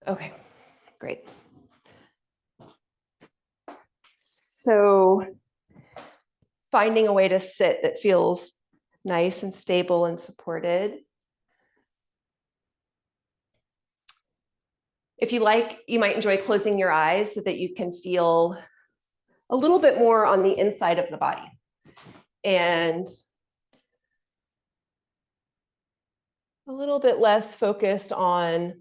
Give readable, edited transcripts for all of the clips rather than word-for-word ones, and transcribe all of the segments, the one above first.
Okay, great. So finding a way to sit that feels nice and stable and supported. If you like, you might enjoy closing your eyes so that you can feel a little bit more on the inside of the body. And a little bit less focused on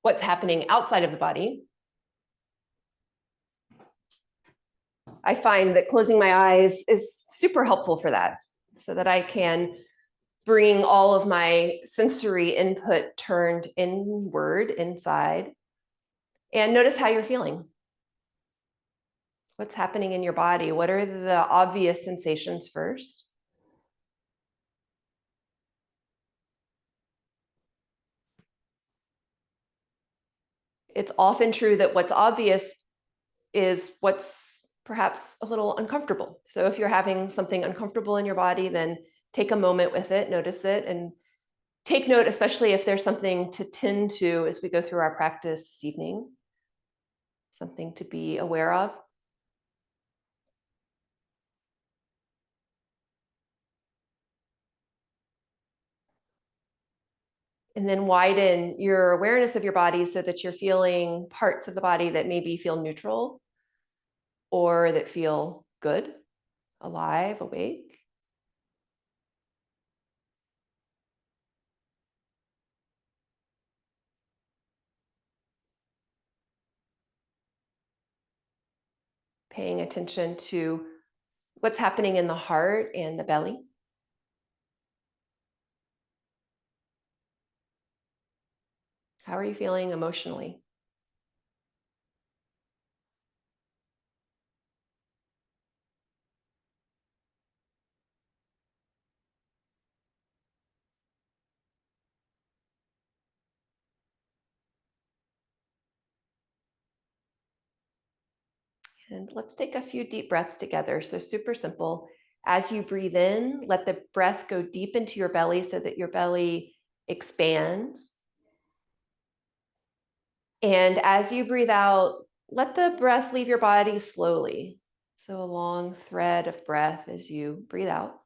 what's happening outside of the body. I find that closing my eyes is super helpful for that, so that I can bring all of my sensory input turned inward, inside, and notice how you're feeling. What's happening in your body? What are the obvious sensations first? It's often true that what's obvious is what's perhaps a little uncomfortable. So if you're having something uncomfortable in your body, then take a moment with it, notice it, and take note, especially if there's something to tend to as we go through our practice this evening, something to be aware of. And then widen your awareness of your body so that you're feeling parts of the body that maybe feel neutral or that feel good, alive, awake. Paying attention to what's happening in the heart and the belly. How are you feeling emotionally? And let's take a few deep breaths together. So super simple. As you breathe in, let the breath go deep into your belly so that your belly expands. And as you breathe out, let the breath leave your body slowly. So a long thread of breath as you breathe out.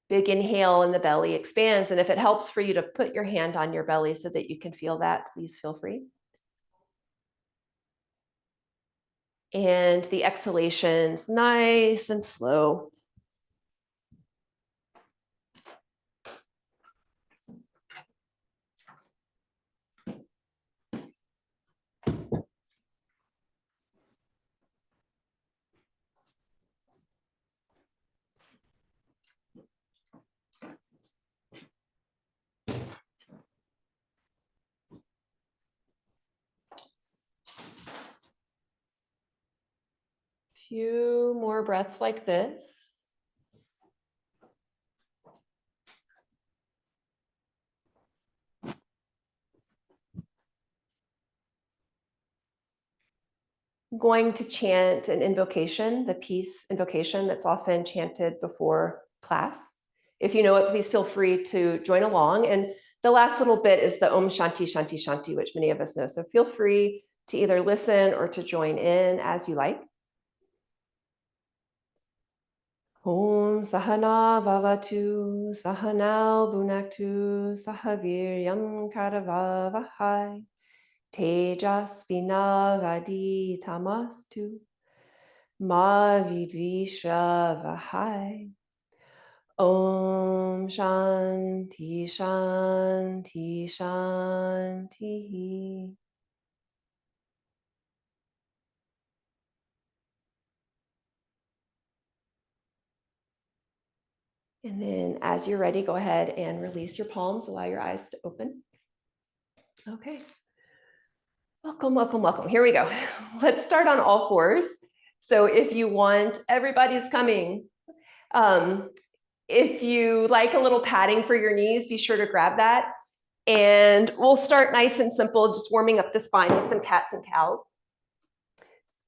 Big inhale and the belly expands. And if it helps for you to put your hand on your belly so that you can feel that, please feel free. And the exhalations, nice and slow. Few more breaths like this. I'm going to chant an invocation, the peace invocation that's often chanted before class. If you know it, please feel free to join along. And the last little bit is the Om Shanti Shanti Shanti, which many of us know. So feel free to either listen or to join in as you like. Om Sahana Vavatu Sahanao Bhunaktu Sahaviryam Karavavahai Tejasvinavadi Tamastu Ma Vidvishavahai. Om Shanti Shanti Shanti. And then as you're ready, go ahead and release your palms, allow your eyes to open. Okay. Welcome, welcome, welcome. Here we go. Let's start on all fours. So if you want, everybody's coming. If you like a little padding for your knees, be sure to grab that. And we'll start nice and simple, just warming up the spine with some cats and cows.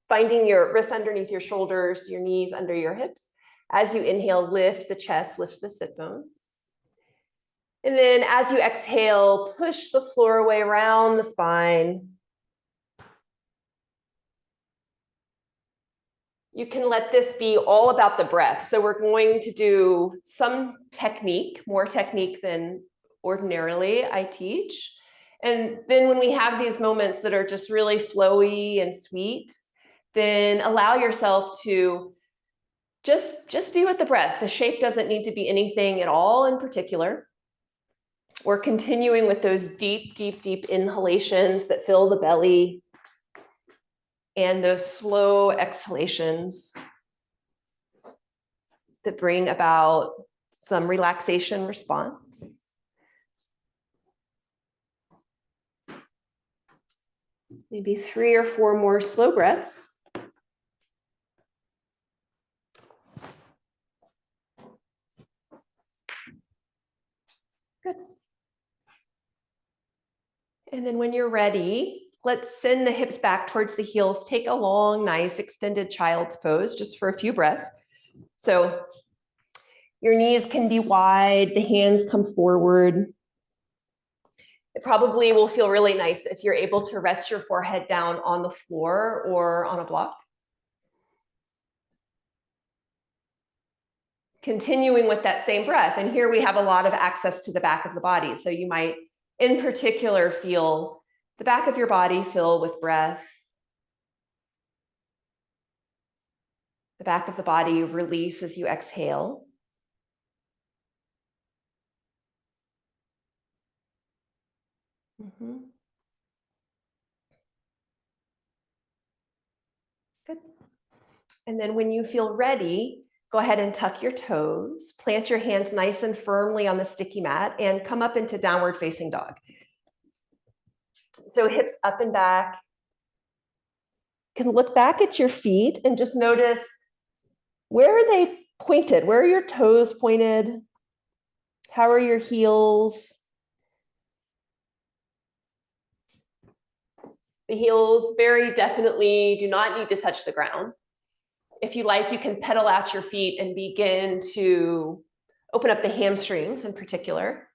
Finding your wrists underneath your shoulders, your knees under your hips. As you inhale, lift the chest, lift the sit bones. And then as you exhale, push the floor away around the spine. You can let this be all about the breath. So we're going to do some technique, more technique than ordinarily I teach. And then when we have these moments that are just really flowy and sweet, then allow yourself to just be with the breath. The shape doesn't need to be anything at all in particular. We're continuing with those deep, deep, deep inhalations that fill the belly and those slow exhalations that bring about some relaxation response. Maybe 3 or 4 more slow breaths. Good. And then when you're ready, let's send the hips back towards the heels. Take a long, nice extended child's pose just for a few breaths. So your knees can be wide, the hands come forward. It probably will feel really nice if you're able to rest your forehead down on the floor or on a block. Continuing with that same breath. And here we have a lot of access to the back of the body. So you might, in particular, feel the back of your body fill with breath. The back of the body release as you exhale. Mm-hmm. Good. And then when you feel ready, go ahead and tuck your toes, plant your hands nice and firmly on the sticky mat, and come up into downward facing dog. So hips up and back. You can look back at your feet and just notice, where are they pointed? Where are your toes pointed? How are your heels? The heels very definitely do not need to touch the ground. If you like, you can pedal out your feet and begin to open up the hamstrings in particular.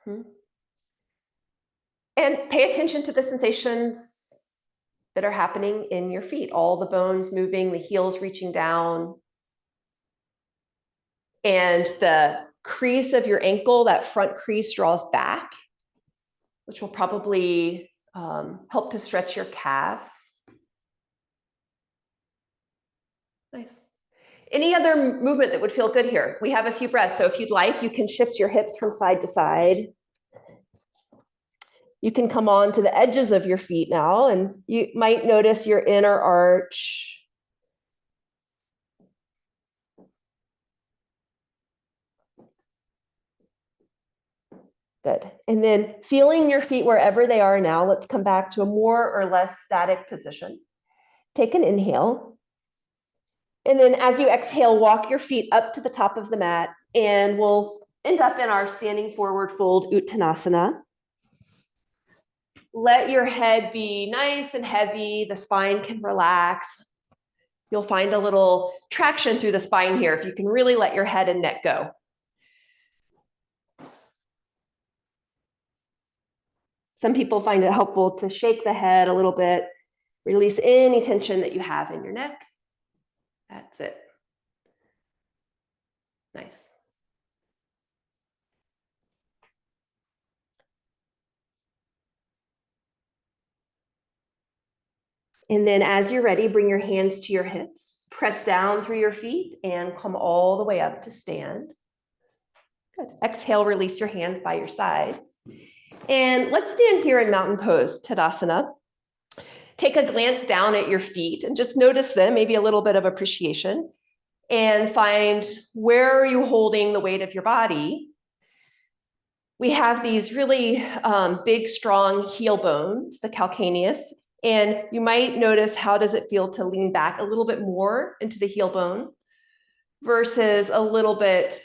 And pay attention to the sensations that are happening in your feet, all the bones moving, the heels reaching down. And the crease of your ankle, that front crease draws back, which will probably help to stretch your calves. Nice. Any other movement that would feel good here? We have a few breaths. So if you'd like, you can shift your hips from side to side. You can come on to the edges of your feet now, and you might notice your inner arch. Good. And then feeling your feet wherever they are now, let's come back to a more or less static position. Take an inhale. And then as you exhale, walk your feet up to the top of the mat, and we'll end up in our standing forward fold Uttanasana. Let your head be nice and heavy. The spine can relax. You'll find a little traction through the spine here if you can really let your head and neck go. Some people find it helpful to shake the head a little bit, release any tension that you have in your neck. That's it. Nice. And then as you're ready, bring your hands to your hips, press down through your feet, and come all the way up to stand. Good. Exhale, release your hands by your sides. And let's stand here in mountain pose, Tadasana. Take a glance down at your feet and just notice them, maybe a little bit of appreciation, and find, where are you holding the weight of your body? We have these really big, strong heel bones, the calcaneus, and you might notice, how does it feel to lean back a little bit more into the heel bone versus a little bit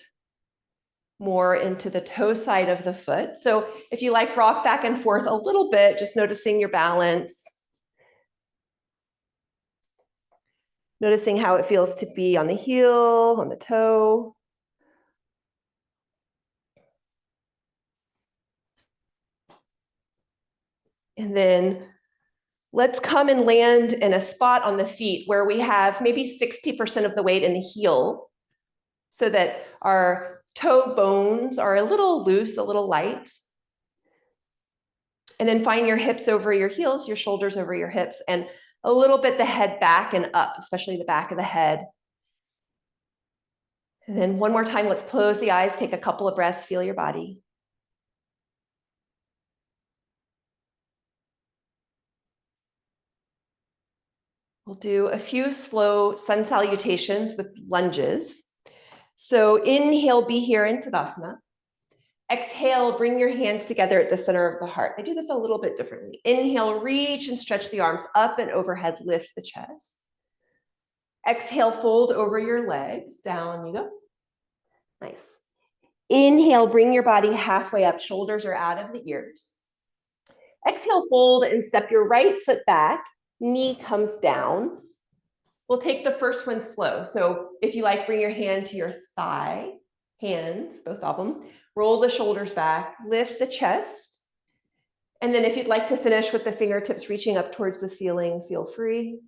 more into the toe side of the foot. So if you like, rock back and forth a little bit, just noticing your balance. Noticing how it feels to be on the heel, on the toe. And then let's come and land in a spot on the feet where we have maybe 60% of the weight in the heel, so that our toe bones are a little loose, a little light. And then find your hips over your heels, your shoulders over your hips, and a little bit the head back and up, especially the back of the head. And then one more time, let's close the eyes, take a couple of breaths, feel your body. We'll do a few slow sun salutations with lunges. So inhale, be here in Tadasana. Exhale, bring your hands together at the center of the heart. I do this a little bit differently. Inhale, reach and stretch the arms up and overhead, lift the chest. Exhale, fold over your legs, down you go. Nice. Inhale, bring your body halfway up, shoulders are out of the ears. Exhale, fold and step your right foot back, knee comes down. We'll take the first one slow. So if you like, bring your hand to your thigh, hands, both of them. Roll the shoulders back, lift the chest. And then if you'd like to finish with the fingertips reaching up towards the ceiling, feel free.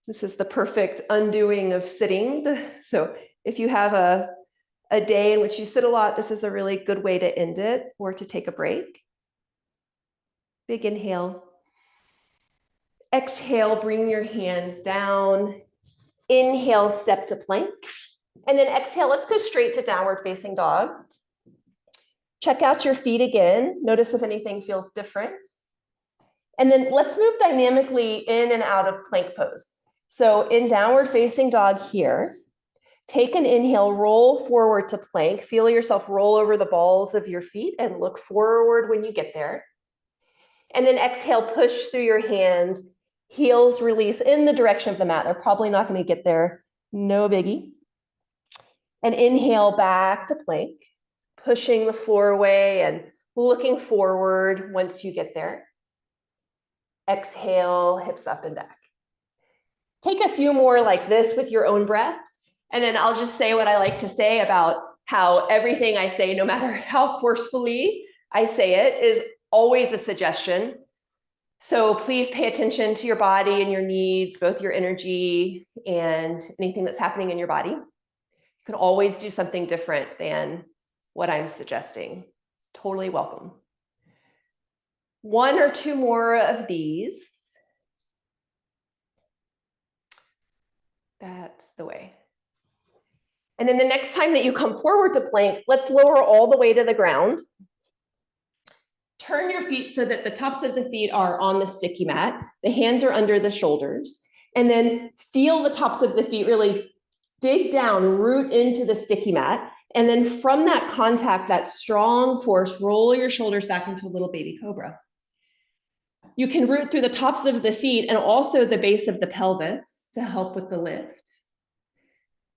This is the perfect undoing of sitting. So if you have a day in which you sit a lot, this is a really good way to end it or to take a break. Big inhale. Exhale, bring your hands down. Inhale, step to plank. And then exhale, let's go straight to downward facing dog. Check out your feet again. Notice if anything feels different. And then let's move dynamically in and out of plank pose. So in downward facing dog here, take an inhale, roll forward to plank. Feel yourself roll over the balls of your feet and look forward when you get there. And then exhale, push through your hands, heels release in the direction of the mat. They're probably not going to get there. No biggie. And inhale back to plank, pushing the floor away and looking forward once you get there. Exhale, hips up and back. Take a few more like this with your own breath. And then I'll just say what I like to say about how everything I say, no matter how forcefully I say it, is always a suggestion. So please pay attention to your body and your needs, both your energy and anything that's happening in your body. You can always do something different than what I'm suggesting. Totally welcome. One or two more of these. That's the way. And then the next time that you come forward to plank, let's lower all the way to the ground. Turn your feet so that the tops of the feet are on the sticky mat. The hands are under the shoulders. And then feel the tops of the feet really dig down, root into the sticky mat. And then from that contact, that strong force, roll your shoulders back into a little baby cobra. You can root through the tops of the feet and also the base of the pelvis to help with the lift.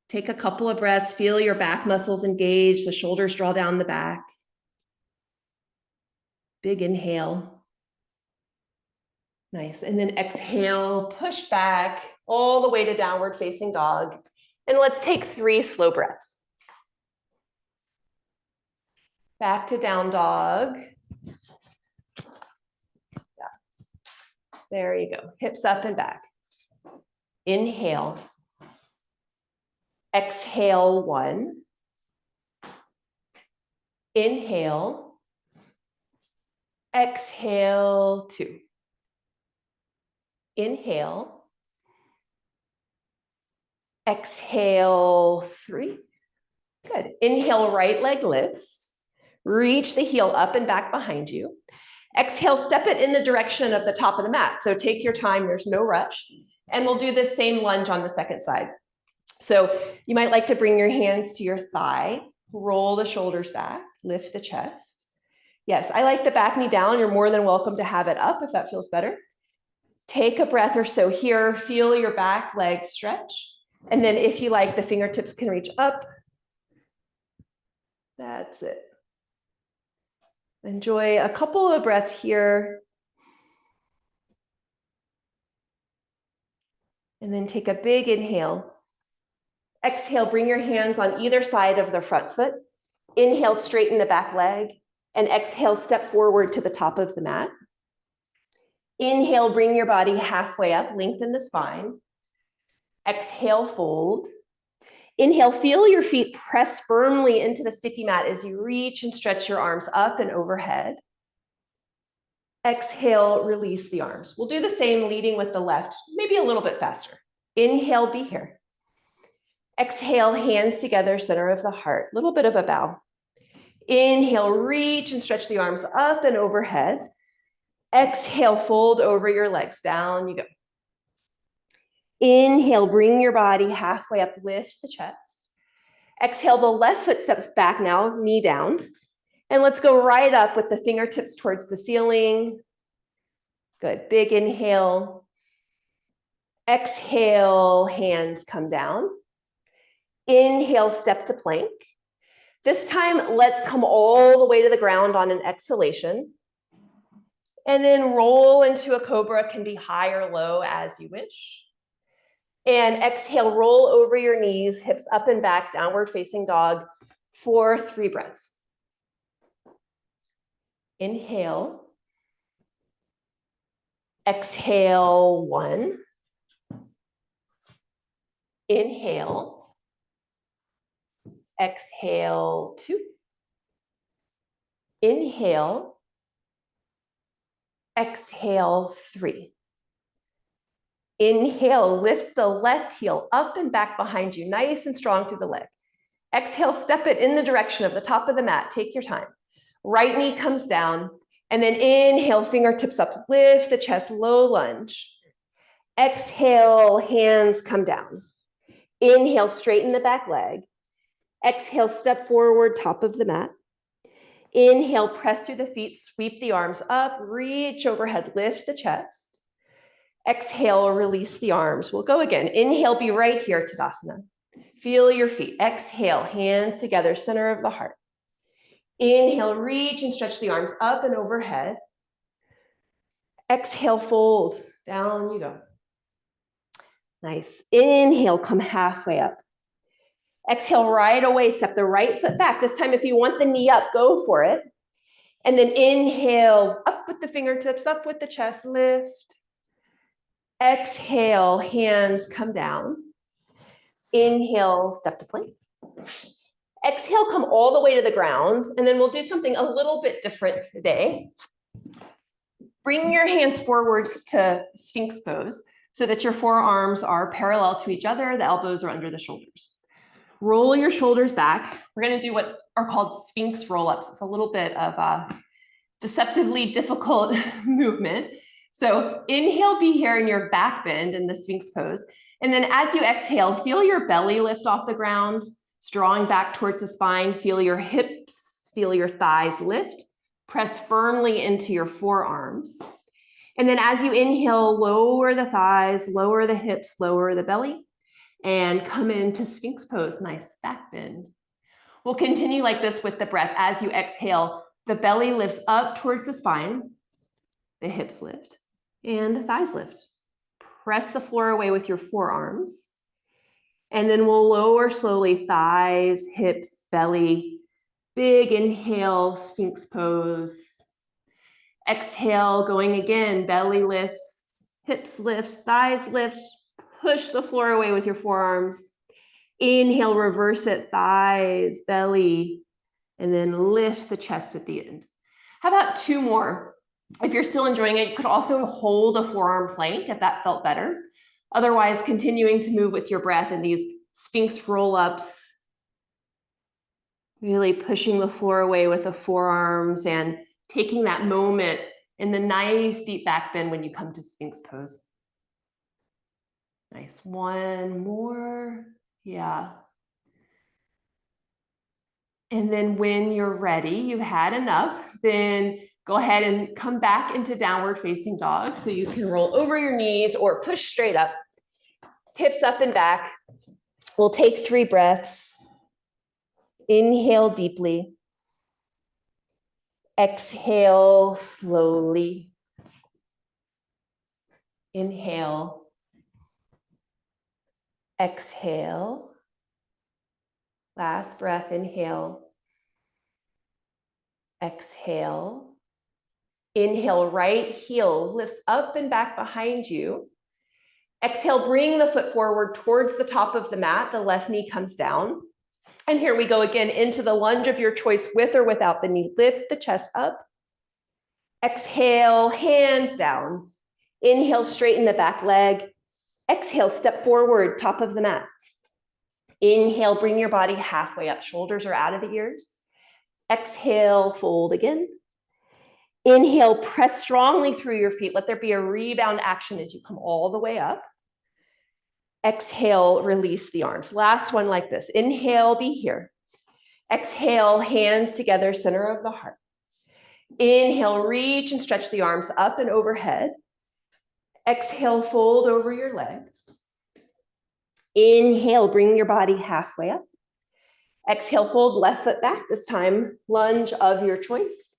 Take a couple of breaths, feel your back muscles engage, the shoulders draw down the back. Big inhale. Nice. And then exhale, push back all the way to downward facing dog. And let's take 3 slow breaths. Back to down dog. Yeah. There you go. Hips up and back. Inhale. Exhale 1. Inhale. Exhale 2. Inhale. Exhale 3. Good. Inhale, right leg lifts. Reach the heel up and back behind you. Exhale, step it in the direction of the top of the mat. So take your time, there's no rush. And we'll do this same lunge on the second side. So you might like to bring your hands to your thigh, roll the shoulders back, lift the chest. Yes, I like the back knee down. You're more than welcome to have it up if that feels better. Take a breath or so here. Feel your back leg stretch. And then if you like, the fingertips can reach up. That's it. Enjoy a couple of breaths here. And then take a big inhale. Exhale, bring your hands on either side of the front foot. Inhale, straighten the back leg. And exhale, step forward to the top of the mat. Inhale, bring your body halfway up, lengthen the spine. Exhale, fold. Inhale, feel your feet press firmly into the sticky mat as you reach and stretch your arms up and overhead. Exhale, release the arms. We'll do the same leading with the left, maybe a little bit faster. Inhale, be here. Exhale, hands together, center of the heart, little bit of a bow. Inhale, reach and stretch the arms up and overhead. Exhale, fold over your legs, down you go. Inhale, bring your body halfway up, lift the chest. Exhale, the left foot steps back now, knee down. And let's go right up with the fingertips towards the ceiling. Good, big inhale. Exhale, hands come down. Inhale, step to plank. This time, let's come all the way to the ground on an exhalation. And then roll into a cobra, can be high or low as you wish. And exhale, roll over your knees, hips up and back, downward facing dog for 3 breaths. Inhale. Exhale, 1. Inhale. Exhale, 2. Inhale. Exhale, 3. Inhale, lift the left heel up and back behind you, nice and strong through the leg. Exhale, step it in the direction of the top of the mat. Take your time. Right knee comes down, and then inhale, fingertips up, lift the chest, low lunge. Exhale, hands come down. Inhale, straighten the back leg. Exhale, step forward, top of the mat. Inhale, press through the feet, sweep the arms up, reach overhead, lift the chest. Exhale, release the arms. We'll go again. Inhale, be right here, Tadasana. Feel your feet. Exhale, hands together, center of the heart. Inhale, reach and stretch the arms up and overhead. Exhale, fold. Down you go. Nice. Inhale, come halfway up. Exhale, right away, step the right foot back. This time, if you want the knee up, go for it. And then inhale, up with the fingertips, up with the chest, lift. Exhale, hands come down. Inhale, step to plank. Exhale, come all the way to the ground. And then we'll do something a little bit different today. Bring your hands forwards to Sphinx pose so that your forearms are parallel to each other. The elbows are under the shoulders. Roll your shoulders back. We're going to do what are called Sphinx roll-ups. It's a little bit of a deceptively difficult movement. So inhale, be here in your back bend in the Sphinx pose. And then as you exhale, feel your belly lift off the ground. It's drawing back towards the spine. Feel your hips, feel your thighs lift. Press firmly into your forearms. And then as you inhale, lower the thighs, lower the hips, lower the belly, and come into Sphinx pose, nice back bend. We'll continue like this with the breath. As you exhale, the belly lifts up towards the spine, the hips lift, and the thighs lift. Press the floor away with your forearms. And then we'll lower slowly, thighs, hips, belly. Big inhale, Sphinx pose. Exhale, going again, belly lifts, hips lift, thighs lift. Push the floor away with your forearms. Inhale, reverse it, thighs, belly, and then lift the chest at the end. How about 2 more? If you're still enjoying it, you could also hold a forearm plank if that felt better. Otherwise, continuing to move with your breath in these Sphinx roll-ups, really pushing the floor away with the forearms and taking that moment in the nice deep back bend when you come to Sphinx pose. Nice. 1 more. Yeah. And then when you're ready, you've had enough, then go ahead and come back into downward facing dog. So you can roll over your knees or push straight up, hips up and back. We'll take 3 breaths. Inhale deeply. Exhale slowly. Inhale. Exhale. Last breath, inhale. Exhale. Inhale, right heel lifts up and back behind you. Exhale, bring the foot forward towards the top of the mat. The left knee comes down. And here we go again into the lunge of your choice, with or without the knee. Lift the chest up. Exhale, hands down. Inhale, straighten the back leg. Exhale, step forward, top of the mat. Inhale, bring your body halfway up. Shoulders are out of the ears. Exhale, fold again. Inhale, press strongly through your feet. Let there be a rebound action as you come all the way up. Exhale, release the arms. Last one like this. Inhale, be here. Exhale, hands together, center of the heart. Inhale, reach and stretch the arms up and overhead. Exhale, fold over your legs. Inhale, bring your body halfway up. Exhale, fold left foot back, this time lunge of your choice.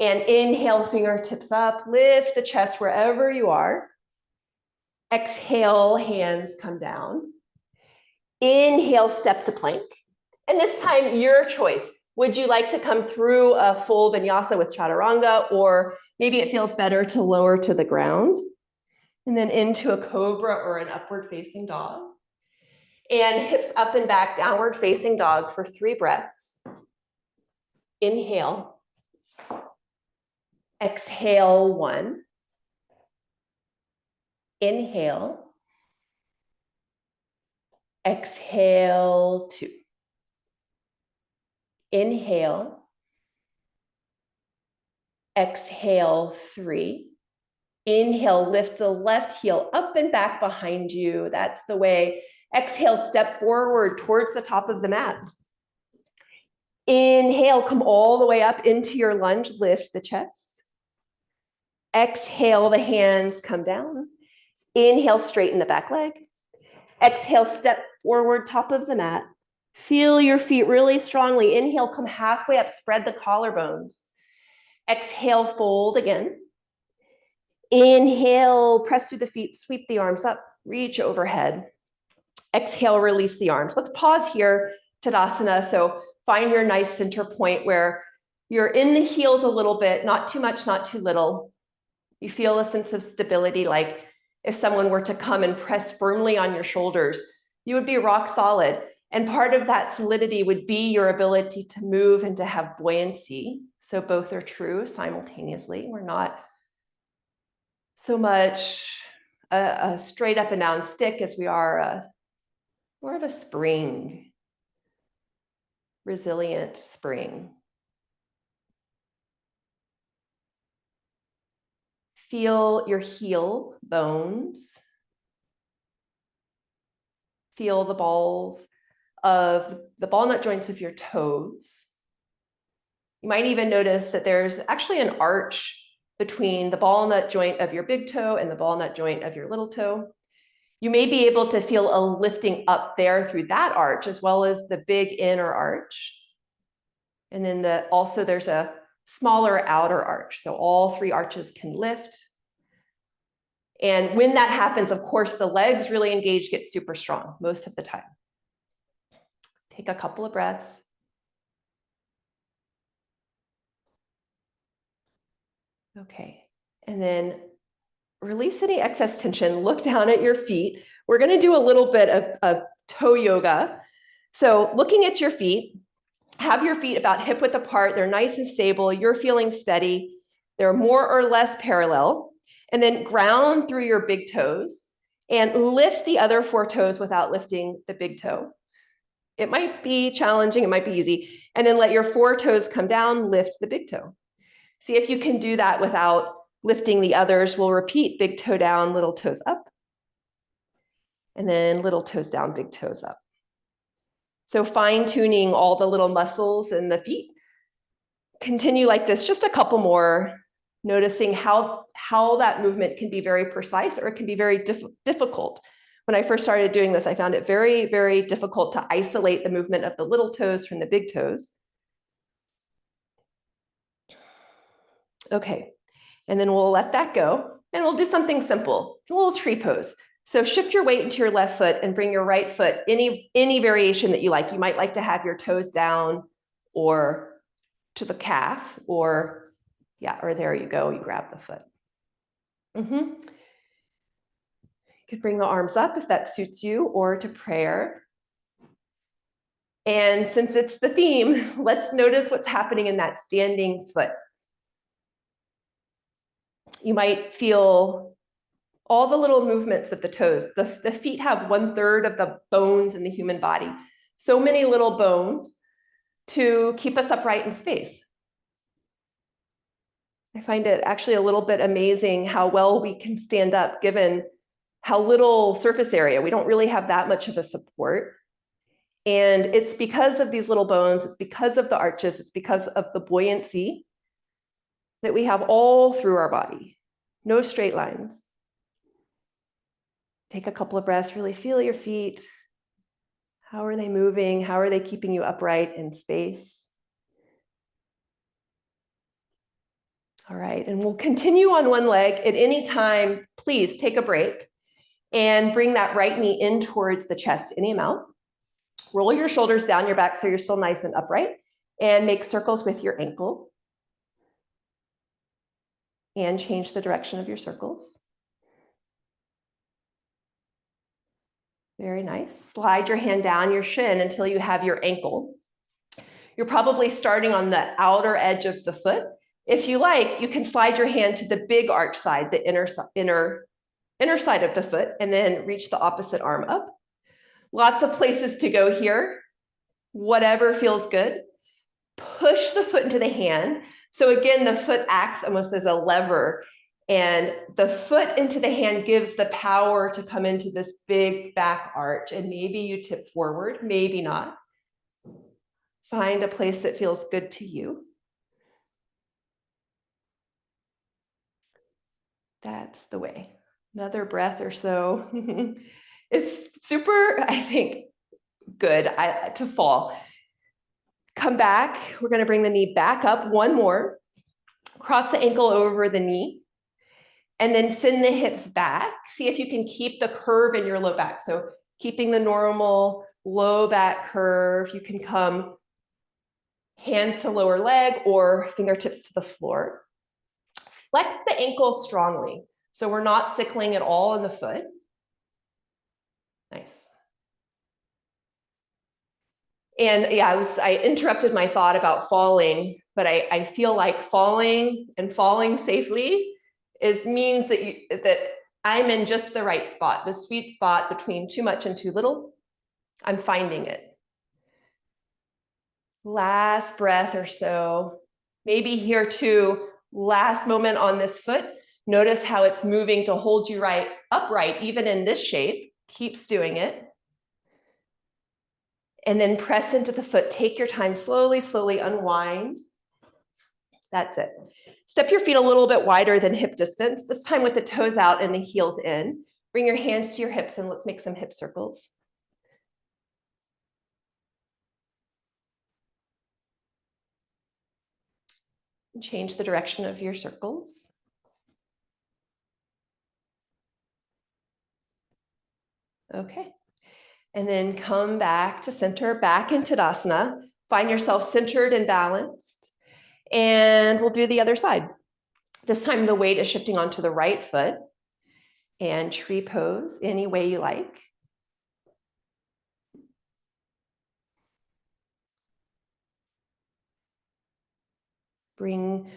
And inhale, fingertips up, lift the chest wherever you are. Exhale, hands come down. Inhale, step to plank. And this time, your choice. Would you like to come through a full vinyasa with chaturanga, or maybe it feels better to lower to the ground? And then into a cobra or an upward facing dog. And hips up and back, downward facing dog for 3 breaths. Inhale. Exhale, 1. Inhale. Exhale, 2. Inhale. Exhale, 3. Inhale, lift the left heel up and back behind you. That's the way. Exhale, step forward towards the top of the mat. Inhale, come all the way up into your lunge, lift the chest. Exhale, the hands come down. Inhale, straighten the back leg. Exhale, step forward, top of the mat. Feel your feet really strongly. Inhale, come halfway up, spread the collarbones. Exhale, fold again. Inhale, press through the feet, sweep the arms up, reach overhead. Exhale, release the arms. Let's pause here, Tadasana. So find your nice center point where you're in the heels a little bit, not too much, not too little. You feel a sense of stability, like if someone were to come and press firmly on your shoulders, you would be rock solid. And part of that solidity would be your ability to move and to have buoyancy. So both are true simultaneously. We're not so much a straight up and down stick as we are more of a spring, resilient spring. Feel your heel bones. Feel the balls of the ball nut joints of your toes. You might even notice that there's actually an arch between the ball nut joint of your big toe and the ball nut joint of your little toe. You may be able to feel a lifting up there through that arch, as well as the big inner arch. And then also there's a smaller outer arch. So all 3 arches can lift. And when that happens, of course, the legs really engage, get super strong most of the time. Take a couple of breaths. Okay, and then release any excess tension, look down at your feet. We're gonna do a little bit of toe yoga. So looking at your feet, have your feet about hip width apart. They're nice and stable. You're feeling steady. They're more or less parallel. And then ground through your big toes and lift the other 4 toes without lifting the big toe. It might be challenging, it might be easy. And then let your 4 toes come down, lift the big toe. See if you can do that without lifting the others. We'll repeat big toe down, little toes up. And then little toes down, big toes up. So fine tuning all the little muscles in the feet. Continue like this, just a couple more, noticing how that movement can be very precise or it can be very difficult. When I first started doing this, I found it very, very difficult to isolate the movement of the little toes from the big toes. Okay, and then we'll let that go, and we'll do something simple, a little tree pose. So shift your weight into your left foot and bring your right foot, any variation that you like. You might like to have your toes down or to the calf, or there you go, you grab the foot. You could bring the arms up if that suits you, or to prayer. And since it's the theme, let's notice what's happening in that standing foot. You might feel all the little movements of the toes. The feet have 1/3 of the bones in the human body. So many little bones to keep us upright in space. I find it actually a little bit amazing how well we can stand up given how little surface area. We don't really have that much of a support. And it's because of these little bones, it's because of the arches, it's because of the buoyancy that we have all through our body. No straight lines. Take a couple of breaths, really feel your feet. How are they moving? How are they keeping you upright in space? All right, and we'll continue on one leg. At any time, please take a break and bring that right knee in towards the chest any amount. Roll your shoulders down your back so you're still nice and upright, and make circles with your ankle. And change the direction of your circles. Very nice. Slide your hand down your shin until you have your ankle. You're probably starting on the outer edge of the foot. If you like, you can slide your hand to the big arch side, the inner side of the foot, and then reach the opposite arm up. Lots of places to go here. Whatever feels good. Push the foot into the hand. So again, the foot acts almost as a lever, and the foot into the hand gives the power to come into this big back arch, and maybe you tip forward, maybe not. Find a place that feels good to you. That's the way. Another breath or so. It's super, I think, good to fall. Come back. We're going to bring the knee back up. One more. Cross the ankle over the knee. And then send the hips back. See if you can keep the curve in your low back. So keeping the normal low back curve. You can come hands to lower leg or fingertips to the floor. Flex the ankle strongly. So we're not sickling at all in the foot. Nice. And yeah, I interrupted my thought about falling, but I feel like falling and falling safely means that I'm in just the right spot, the sweet spot between too much and too little. I'm finding it. Last breath or so. Maybe here too, last moment on this foot. Notice how it's moving to hold you upright, even in this shape. Keeps doing it. And then press into the foot. Take your time, slowly, slowly unwind. That's it. Step your feet a little bit wider than hip distance, this time with the toes out and the heels in. Bring your hands to your hips and let's make some hip circles. Change the direction of your circles. Okay. And then come back to center, back into Tadasana. Find yourself centered and balanced. And we'll do the other side. This time the weight is shifting onto the right foot. And tree pose any way you like. Bring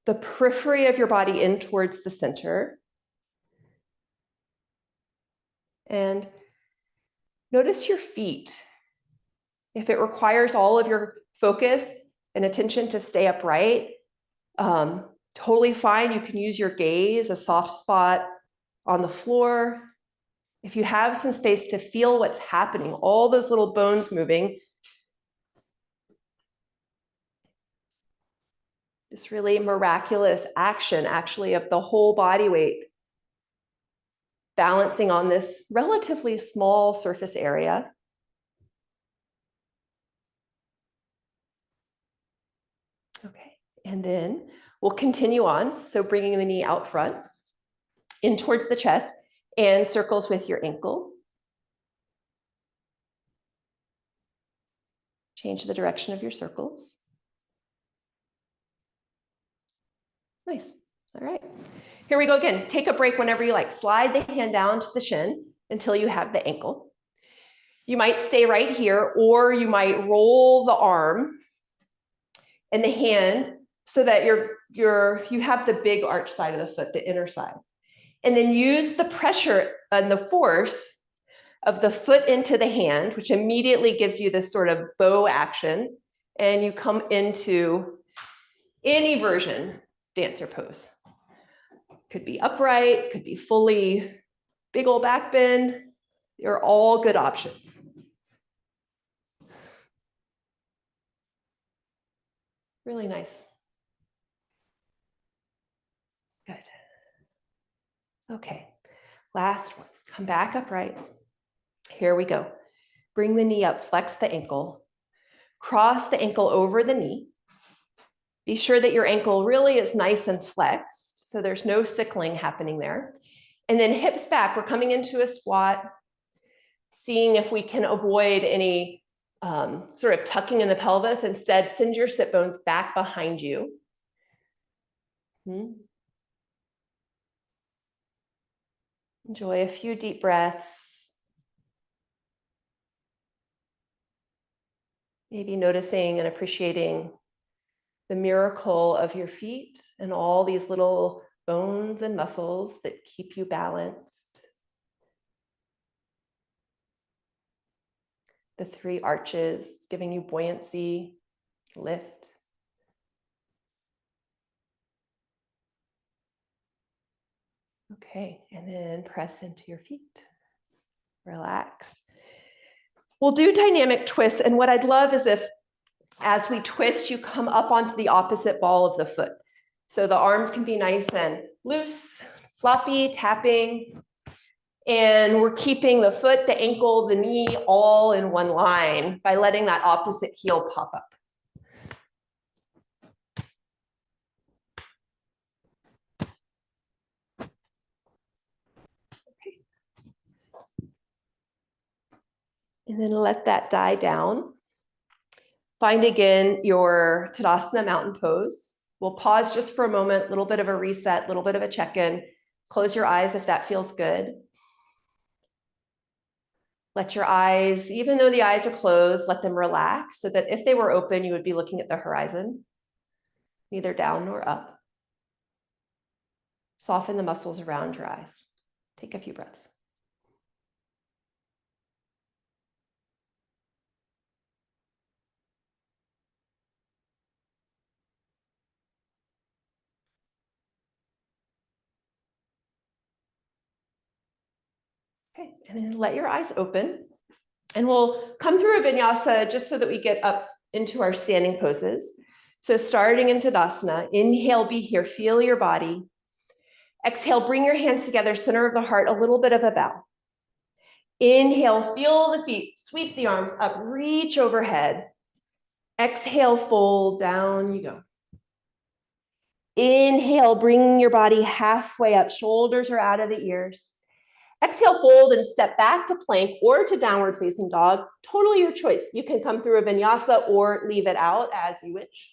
the periphery of your body in towards the center. And notice your feet. If it requires all of your focus and attention to stay upright, totally fine. You can use your gaze, a soft spot on the floor. If you have some space to feel what's happening, all those little bones moving, this really miraculous action, actually, of the whole body weight balancing on this relatively small surface area. Okay, and then we'll continue on. So bringing the knee out front, in towards the chest, and circles with your ankle. Change the direction of your circles. Nice. All right. Here we go again. Take a break whenever you like. Slide the hand down to the shin until you have the ankle. You might stay right here, or you might roll the arm and the hand so that you have the big arch side of the foot, the inner side. And then use the pressure and the force of the foot into the hand, which immediately gives you this sort of bow action. And you come into any version dancer pose. Could be upright, could be fully big old back bend. They're all good options. Really nice. Good. Okay, last one. Come back upright. Here we go. Bring the knee up, flex the ankle. Cross the ankle over the knee. Be sure that your ankle really is nice and flexed, so there's no sickling happening there. And then hips back, we're coming into a squat, seeing if we can avoid any sort of tucking in the pelvis. Instead, send your sit bones back behind you. Enjoy a few deep breaths. Maybe noticing and appreciating the miracle of your feet and all these little bones and muscles that keep you balanced. The 3 arches giving you buoyancy, lift. Okay, and then press into your feet. Relax. We'll do dynamic twists, and what I'd love is if, as we twist, you come up onto the opposite ball of the foot. So the arms can be nice and loose, floppy, tapping, and we're keeping the foot, the ankle, the knee all in one line by letting that opposite heel pop up. And then let that die down. Find again your Tadasana mountain pose. We'll pause just for a moment, a little bit of a reset, a little bit of a check-in. Close your eyes if that feels good. Let your eyes, even though the eyes are closed, let them relax so that if they were open, you would be looking at the horizon, neither down nor up. Soften the muscles around your eyes. Take a few breaths. Okay, and then let your eyes open. And we'll come through a vinyasa just so that we get up into our standing poses. So starting in Tadasana, inhale, be here, feel your body. Exhale, bring your hands together, center of the heart, a little bit of a bow. Inhale, feel the feet, sweep the arms up, reach overhead. Exhale, fold, down you go. Inhale, bring your body halfway up, shoulders are out of the ears. Exhale, fold and step back to plank or to downward facing dog. Totally your choice. You can come through a vinyasa or leave it out as you wish.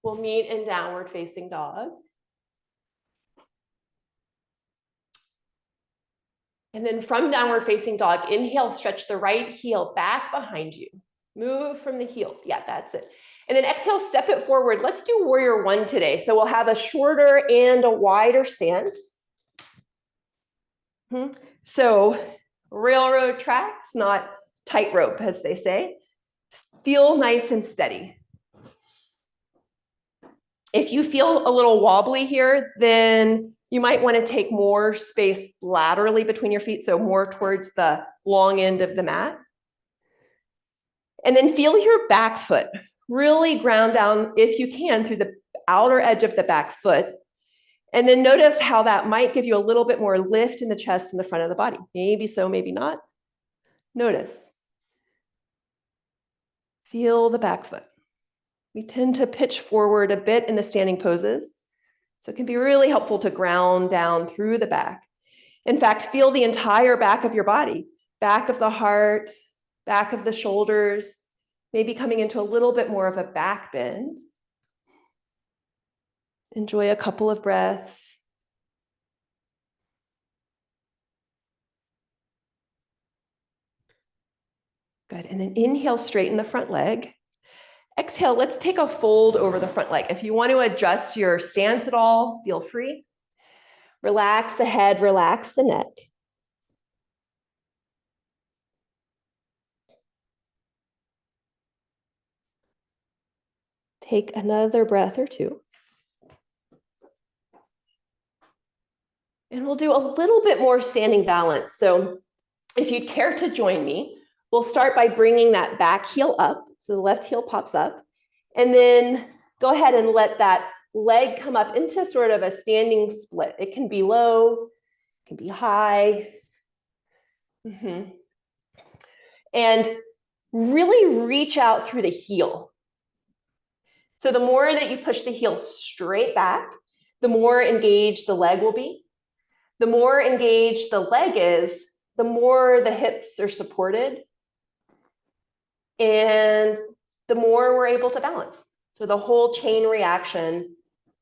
We'll meet in downward facing dog. And then from downward facing dog, inhale, stretch the right heel back behind you. Move from the heel. Yeah, that's it. And then exhale, step it forward. Let's do warrior 1 today. So we'll have a shorter and a wider stance. So railroad tracks, not tightrope, as they say. Feel nice and steady. If you feel a little wobbly here, then you might want to take more space laterally between your feet, so more towards the long end of the mat. And then feel your back foot. Really ground down, if you can, through the outer edge of the back foot. And then notice how that might give you a little bit more lift in the chest and the front of the body. Maybe so, maybe not. Notice. Feel the back foot. We tend to pitch forward a bit in the standing poses. So it can be really helpful to ground down through the back. In fact, feel the entire back of your body, back of the heart, back of the shoulders, maybe coming into a little bit more of a back bend. Enjoy a couple of breaths. Good, and then inhale, straighten the front leg. Exhale, let's take a fold over the front leg. If you want to adjust your stance at all, feel free. Relax the head, relax the neck. Take another breath or two. And we'll do a little bit more standing balance. So if you'd care to join me, we'll start by bringing that back heel up. So the left heel pops up. And then go ahead and let that leg come up into sort of a standing split. It can be low, it can be high. And really reach out through the heel. So the more that you push the heel straight back, the more engaged the leg will be. The more engaged the leg is, the more the hips are supported, and the more we're able to balance. So the whole chain reaction,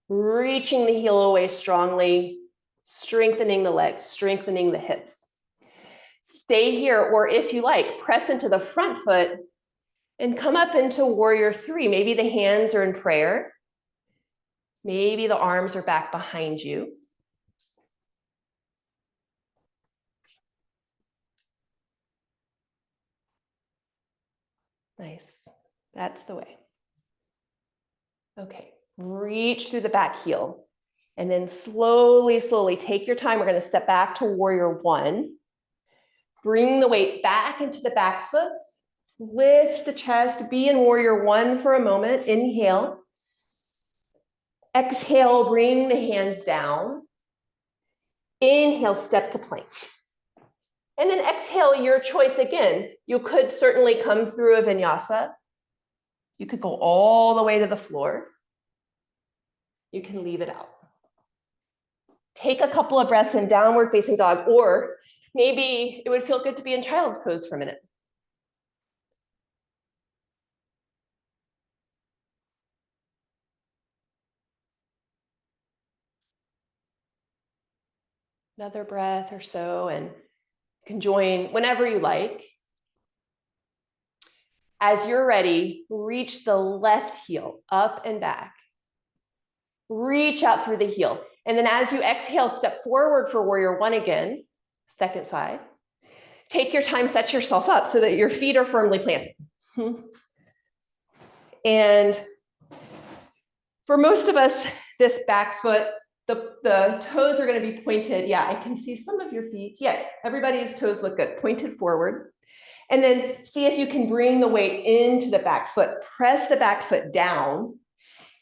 reaching the heel away strongly, strengthening the legs, strengthening the hips. Stay here, or if you like, press into the front foot and come up into warrior three. Maybe the hands are in prayer. Maybe the arms are back behind you. Nice. That's the way. Okay, reach through the back heel. And then slowly, slowly take your time. We're going to step back to warrior one. Bring the weight back into the back foot. Lift the chest. Be in warrior one for a moment. Inhale. Exhale, bring the hands down. Inhale, step to plank. And then exhale, your choice again. You could certainly come through a vinyasa. You could go all the way to the floor. You can leave it out. Take a couple of breaths in downward facing dog, or maybe it would feel good to be in child's pose for a minute. Another breath or so, and you can join whenever you like. As you're ready, reach the left heel up and back. Reach out through the heel. And then as you exhale, step forward for warrior one again, second side. Take your time, set yourself up so that your feet are firmly planted. And for most of us, this back foot, the toes are going to be pointed. Yeah, I can see some of your feet. Yes, everybody's toes look good, pointed forward. And then see if you can bring the weight into the back foot. Press the back foot down.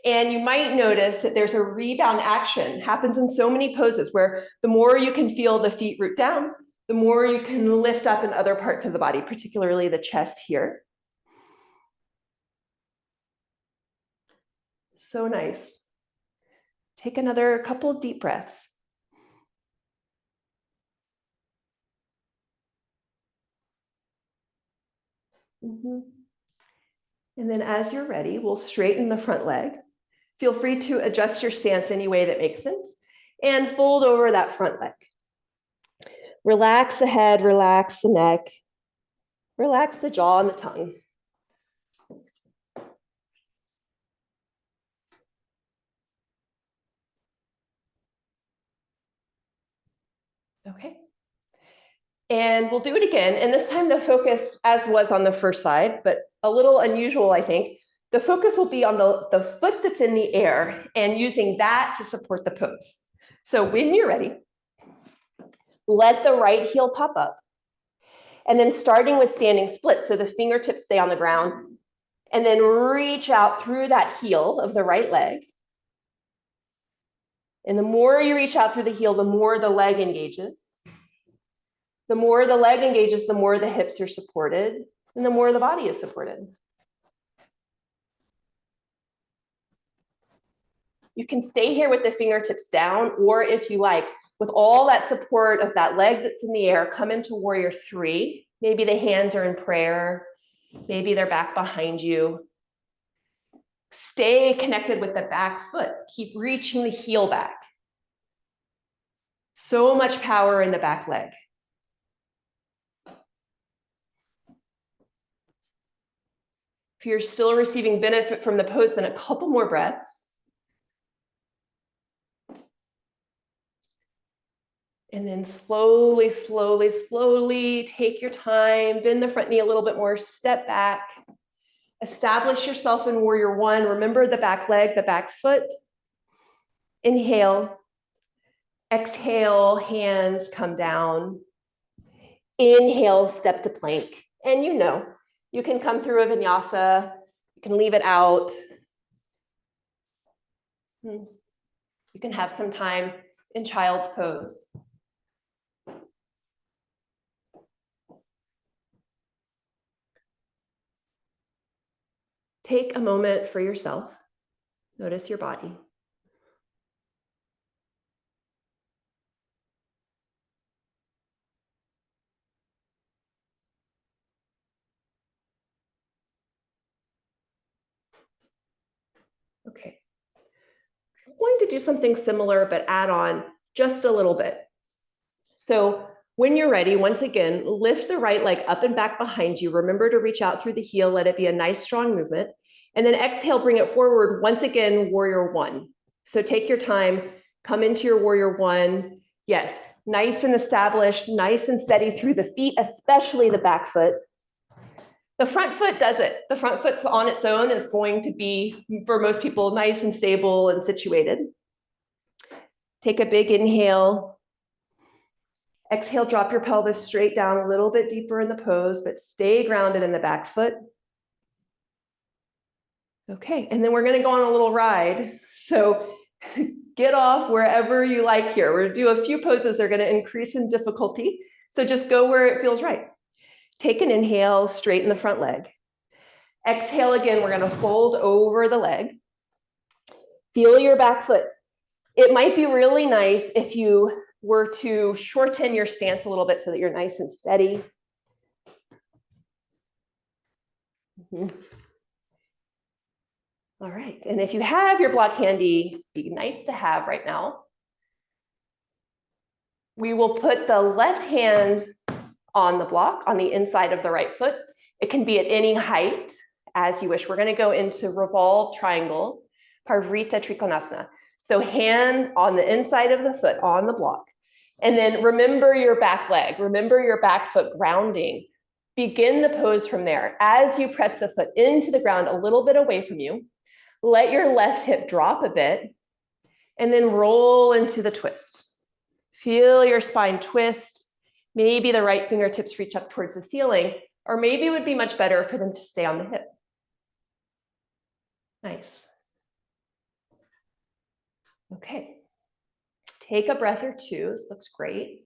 And you might notice that there's a rebound action. Happens in so many poses where the more you can feel the feet root down, the more you can lift up in other parts of the body, particularly the chest here. So nice. Take another couple deep breaths. And then as you're ready, we'll straighten the front leg. Feel free to adjust your stance any way that makes sense and fold over that front leg. Relax the head, relax the neck, relax the jaw and the tongue. Okay. And we'll do it again. And this time the focus, as was on the first side, but a little unusual, I think, the focus will be on the foot that's in the air and using that to support the pose. So when you're ready, let the right heel pop up. And then starting with standing split, so the fingertips stay on the ground, and then reach out through that heel of the right leg. And the more you reach out through the heel, the more the leg engages. The more the leg engages, the more the hips are supported, and the more the body is supported. You can stay here with the fingertips down, or if you like, with all that support of that leg that's in the air, come into warrior three. Maybe the hands are in prayer. Maybe they're back behind you. Stay connected with the back foot. Keep reaching the heel back. So much power in the back leg. If you're still receiving benefit from the pose, then a couple more breaths. And then slowly, slowly, slowly take your time, bend the front knee a little bit more, step back, establish yourself in warrior one. Remember the back leg, the back foot. Inhale, exhale, hands come down. Inhale, step to plank. And you can come through a vinyasa, you can leave it out. You can have some time in child's pose. Take a moment for yourself. Notice your body. Okay. I'm going to do something similar, but add on just a little bit. So when you're ready, once again, lift the right leg up and back behind you. Remember to reach out through the heel, let it be a nice strong movement. And then exhale, bring it forward. Once again, warrior one. So take your time, come into your warrior one. Yes, nice and established, nice and steady through the feet, especially the back foot. The front foot does it. The front foot's on its own is going to be, for most people, nice and stable and situated. Take a big inhale. Exhale, drop your pelvis straight down a little bit deeper in the pose, but stay grounded in the back foot. Okay, and then we're gonna go on a little ride. So get off wherever you like here. We're gonna do a few poses. They're gonna increase in difficulty. So just go where it feels right. Take an inhale, straighten the front leg. Exhale again, we're gonna fold over the leg. Feel your back foot. It might be really nice if you were to shorten your stance a little bit so that you're nice and steady. All right, and if you have your block handy, be nice to have right now. We will put the left hand on the block on the inside of the right foot. It can be at any height as you wish. We're going to go into revolved triangle, Parivrtta Trikonasana. So hand on the inside of the foot on the block. And then remember your back leg, remember your back foot grounding. Begin the pose from there. As you press the foot into the ground a little bit away from you, let your left hip drop a bit and then roll into the twist. Feel your spine twist. Maybe the right fingertips reach up towards the ceiling, or maybe it would be much better for them to stay on the hip. Nice. Okay. Take a breath or two. This looks great.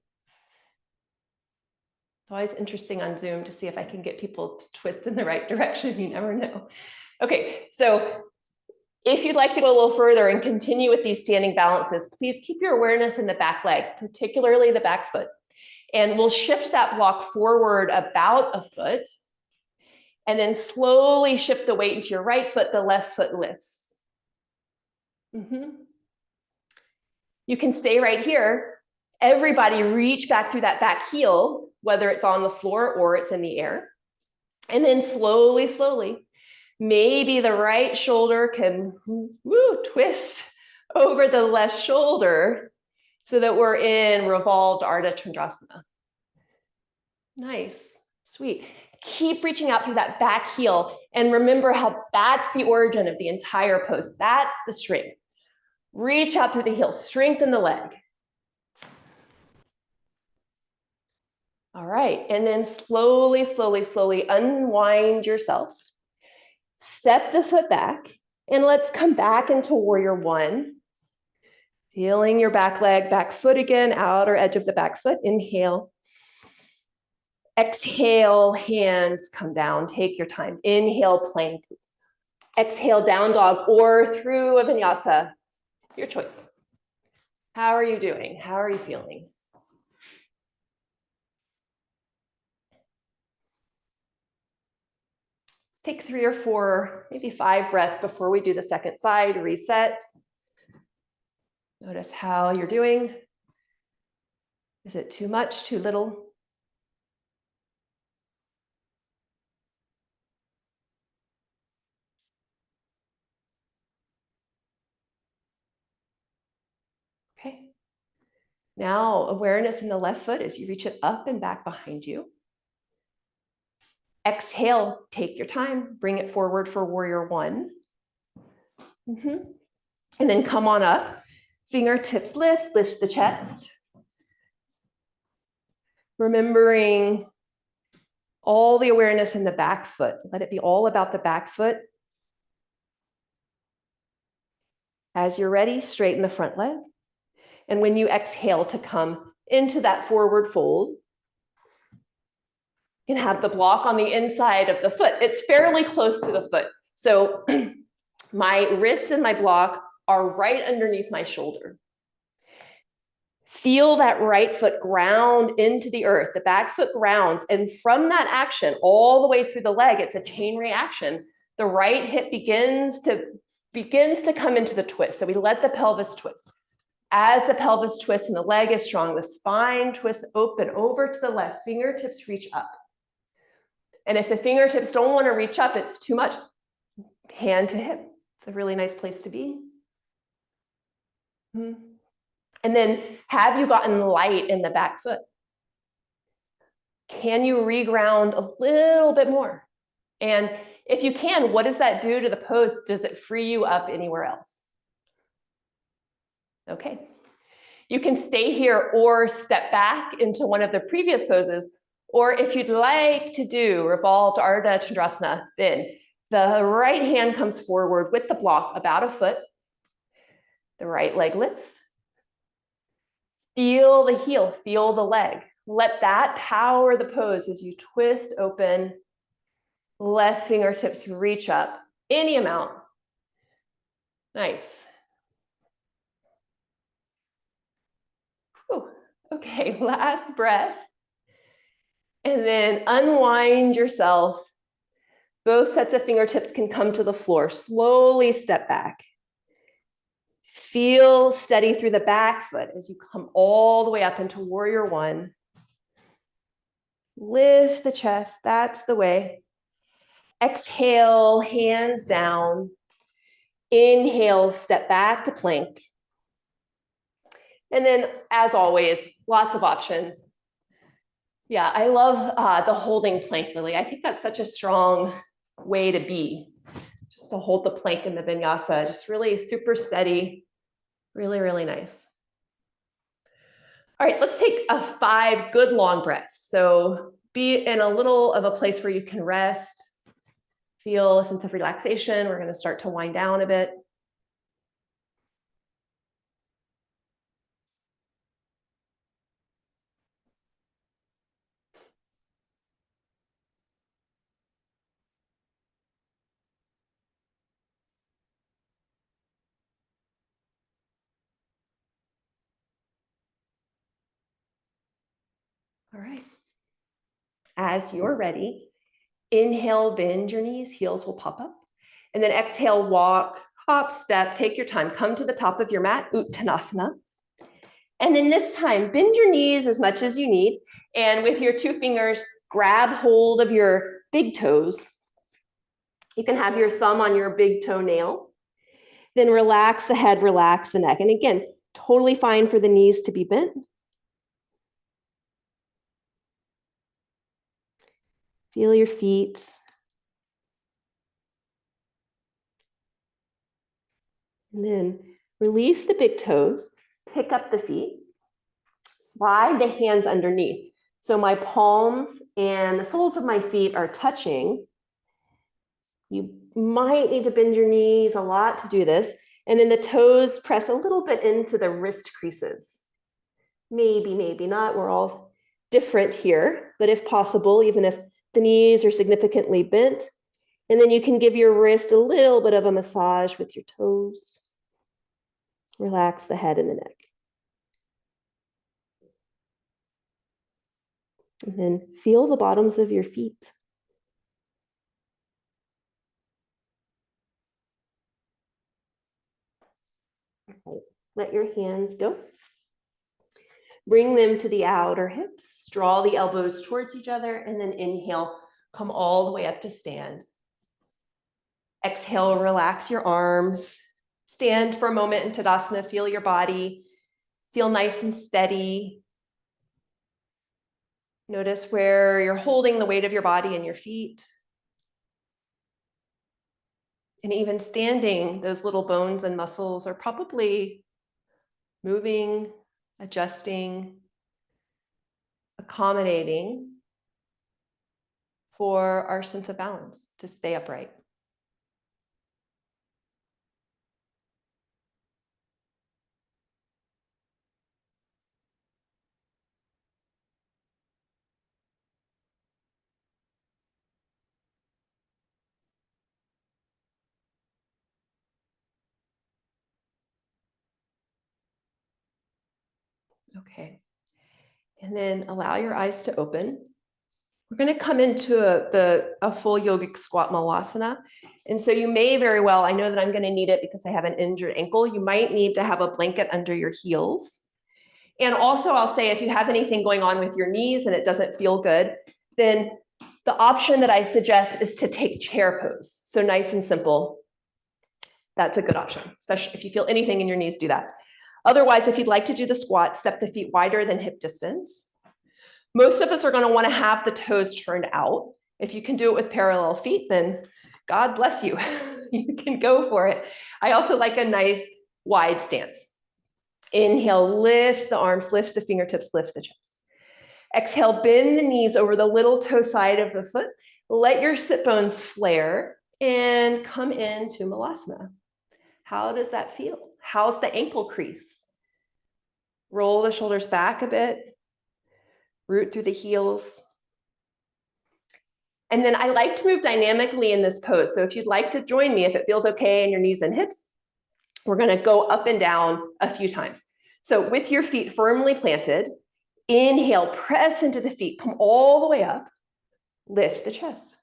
It's always interesting on Zoom to see if I can get people to twist in the right direction. You never know. Okay, so if you'd like to go a little further and continue with these standing balances, please keep your awareness in the back leg, particularly the back foot. And we'll shift that block forward about a foot, and then slowly shift the weight into your right foot, the left foot lifts. You can stay right here. Everybody reach back through that back heel, whether it's on the floor or it's in the air. And then slowly, slowly, maybe the right shoulder can twist over the left shoulder so that we're in revolved Ardha Chandrasana. Nice, sweet. Keep reaching out through that back heel and remember how that's the origin of the entire pose. That's the strength. Reach out through the heel, strengthen the leg. All right, and then slowly, slowly, slowly unwind yourself. Step the foot back, and let's come back into warrior one. Feeling your back leg, back foot again, outer edge of the back foot. Inhale. Exhale, hands come down. Take your time. Inhale, plank. Exhale, down dog or through a vinyasa. Your choice. How are you doing? How are you feeling? Let's take 3 or 4, maybe 5 breaths before we do the second side, reset. Notice how you're doing. Is it too much, too little? Okay. Now, awareness in the left foot as you reach it up and back behind you. Exhale, take your time, bring it forward for warrior one. And then come on up. Fingertips lift the chest. Remembering all the awareness in the back foot. Let it be all about the back foot. As you're ready, straighten the front leg. And when you exhale to come into that forward fold, you can have the block on the inside of the foot. It's fairly close to the foot. So my wrist and my block are right underneath my shoulder. Feel that right foot ground into the earth. The back foot grounds. And from that action, all the way through the leg, it's a chain reaction. The right hip begins to come into the twist. So we let the pelvis twist. As the pelvis twists and the leg is strong, the spine twists open over to the left. Fingertips reach up. And if the fingertips don't want to reach up, it's too much. Hand to hip. It's a really nice place to be. And then have you gotten light in the back foot? Can you reground a little bit more? And if you can, what does that do to the pose? Does it free you up anywhere else? Okay. You can stay here or step back into one of the previous poses, or if you'd like to do revolved Ardha Chandrasana, then the right hand comes forward with the block about a foot. The right leg lifts. Feel the heel, feel the leg. Let that power the pose as you twist open. Left fingertips reach up, any amount. Nice. Whew. Okay, last breath. And then unwind yourself. Both sets of fingertips can come to the floor. Slowly step back. Feel steady through the back foot as you come all the way up into warrior one. Lift the chest, that's the way. Exhale, hands down. Inhale, step back to plank. And then, as always, lots of options. Yeah, I love the holding plank, Lily. I think that's such a strong way to be, just to hold the plank in the vinyasa, just really super steady, really, really nice. All right, let's take 5 good long breaths. So be in a little of a place where you can rest, feel a sense of relaxation. We're going to start to wind down a bit. All right. As you're ready, inhale, bend your knees, heels will pop up. And then exhale, walk, hop, step, take your time. Come to the top of your mat, Uttanasana. And then this time, bend your knees as much as you need. And with your 2 fingers, grab hold of your big toes. You can have your thumb on your big toenail. Then relax the head, relax the neck. And again, totally fine for the knees to be bent. Feel your feet. And then release the big toes, pick up the feet, slide the hands underneath. So my palms and the soles of my feet are touching. You might need to bend your knees a lot to do this. And then the toes press a little bit into the wrist creases. Maybe, maybe not. We're all different here, but if possible, even if the knees are significantly bent, and then you can give your wrist a little bit of a massage with your toes. Relax the head and the neck. And then feel the bottoms of your feet. Right. Let your hands go. Bring them to the outer hips. Draw the elbows towards each other, and then inhale, come all the way up to stand. Exhale, relax your arms. Stand for a moment in Tadasana. Feel your body. Feel nice and steady. Notice where you're holding the weight of your body and your feet. And even standing, those little bones and muscles are probably moving, adjusting, accommodating for our sense of balance to stay upright. Okay. And then allow your eyes to open. We're going to come into a full yogic squat malasana. And so you may very well, I know that I'm going to need it because I have an injured ankle. You might need to have a blanket under your heels. And also I'll say, if you have anything going on with your knees and it doesn't feel good, then the option that I suggest is to take chair pose. So nice and simple. That's a good option, especially if you feel anything in your knees, do that. Otherwise, if you'd like to do the squat, step the feet wider than hip distance. Most of us are going to want to have the toes turned out. If you can do it with parallel feet, then God bless you. You can go for it. I also like a nice wide stance. Inhale, lift the arms, lift the fingertips, lift the chest. Exhale, bend the knees over the little toe side of the foot. Let your sit bones flare and come into Malasana. How does that feel? How's the ankle crease? Roll the shoulders back a bit. Root through the heels. And then I like to move dynamically in this pose. So if you'd like to join me, if it feels okay in your knees and hips, we're going to go up and down a few times. So with your feet firmly planted, inhale, press into the feet, come all the way up, lift the chest.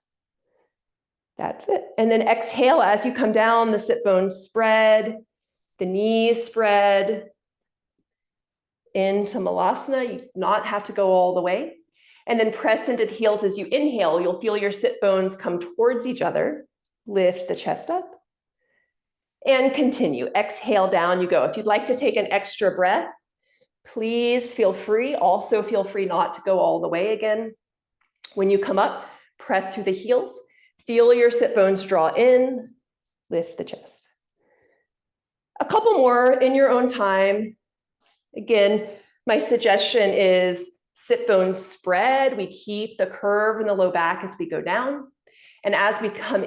That's it. And then exhale as you come down, the sit bones spread, the knees spread into Malasana. You do not have to go all the way. And then press into the heels as you inhale. You'll feel your sit bones come towards each other. Lift the chest up. And continue. Exhale, down you go. If you'd like to take an extra breath, please feel free. Also feel free not to go all the way again. When you come up, press through the heels. Feel your sit bones draw in. Lift the chest. A couple more in your own time. Again, my suggestion is sit bones spread. We keep the curve in the low back as we go down. And as we come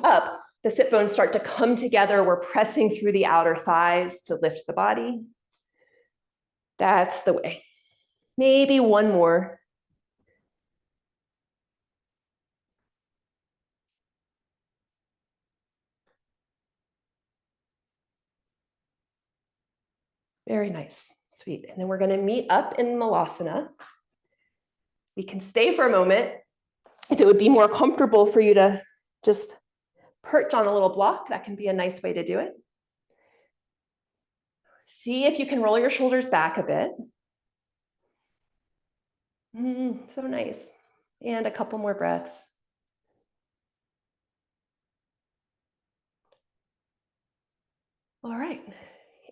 up, the sit bones start to come together. We're pressing through the outer thighs to lift the body. That's the way. Maybe one more. Very nice, sweet. And then we're going to meet up in Malasana. We can stay for a moment. If it would be more comfortable for you to just perch on a little block, that can be a nice way to do it. See if you can roll your shoulders back a bit. So nice. And a couple more breaths. All right.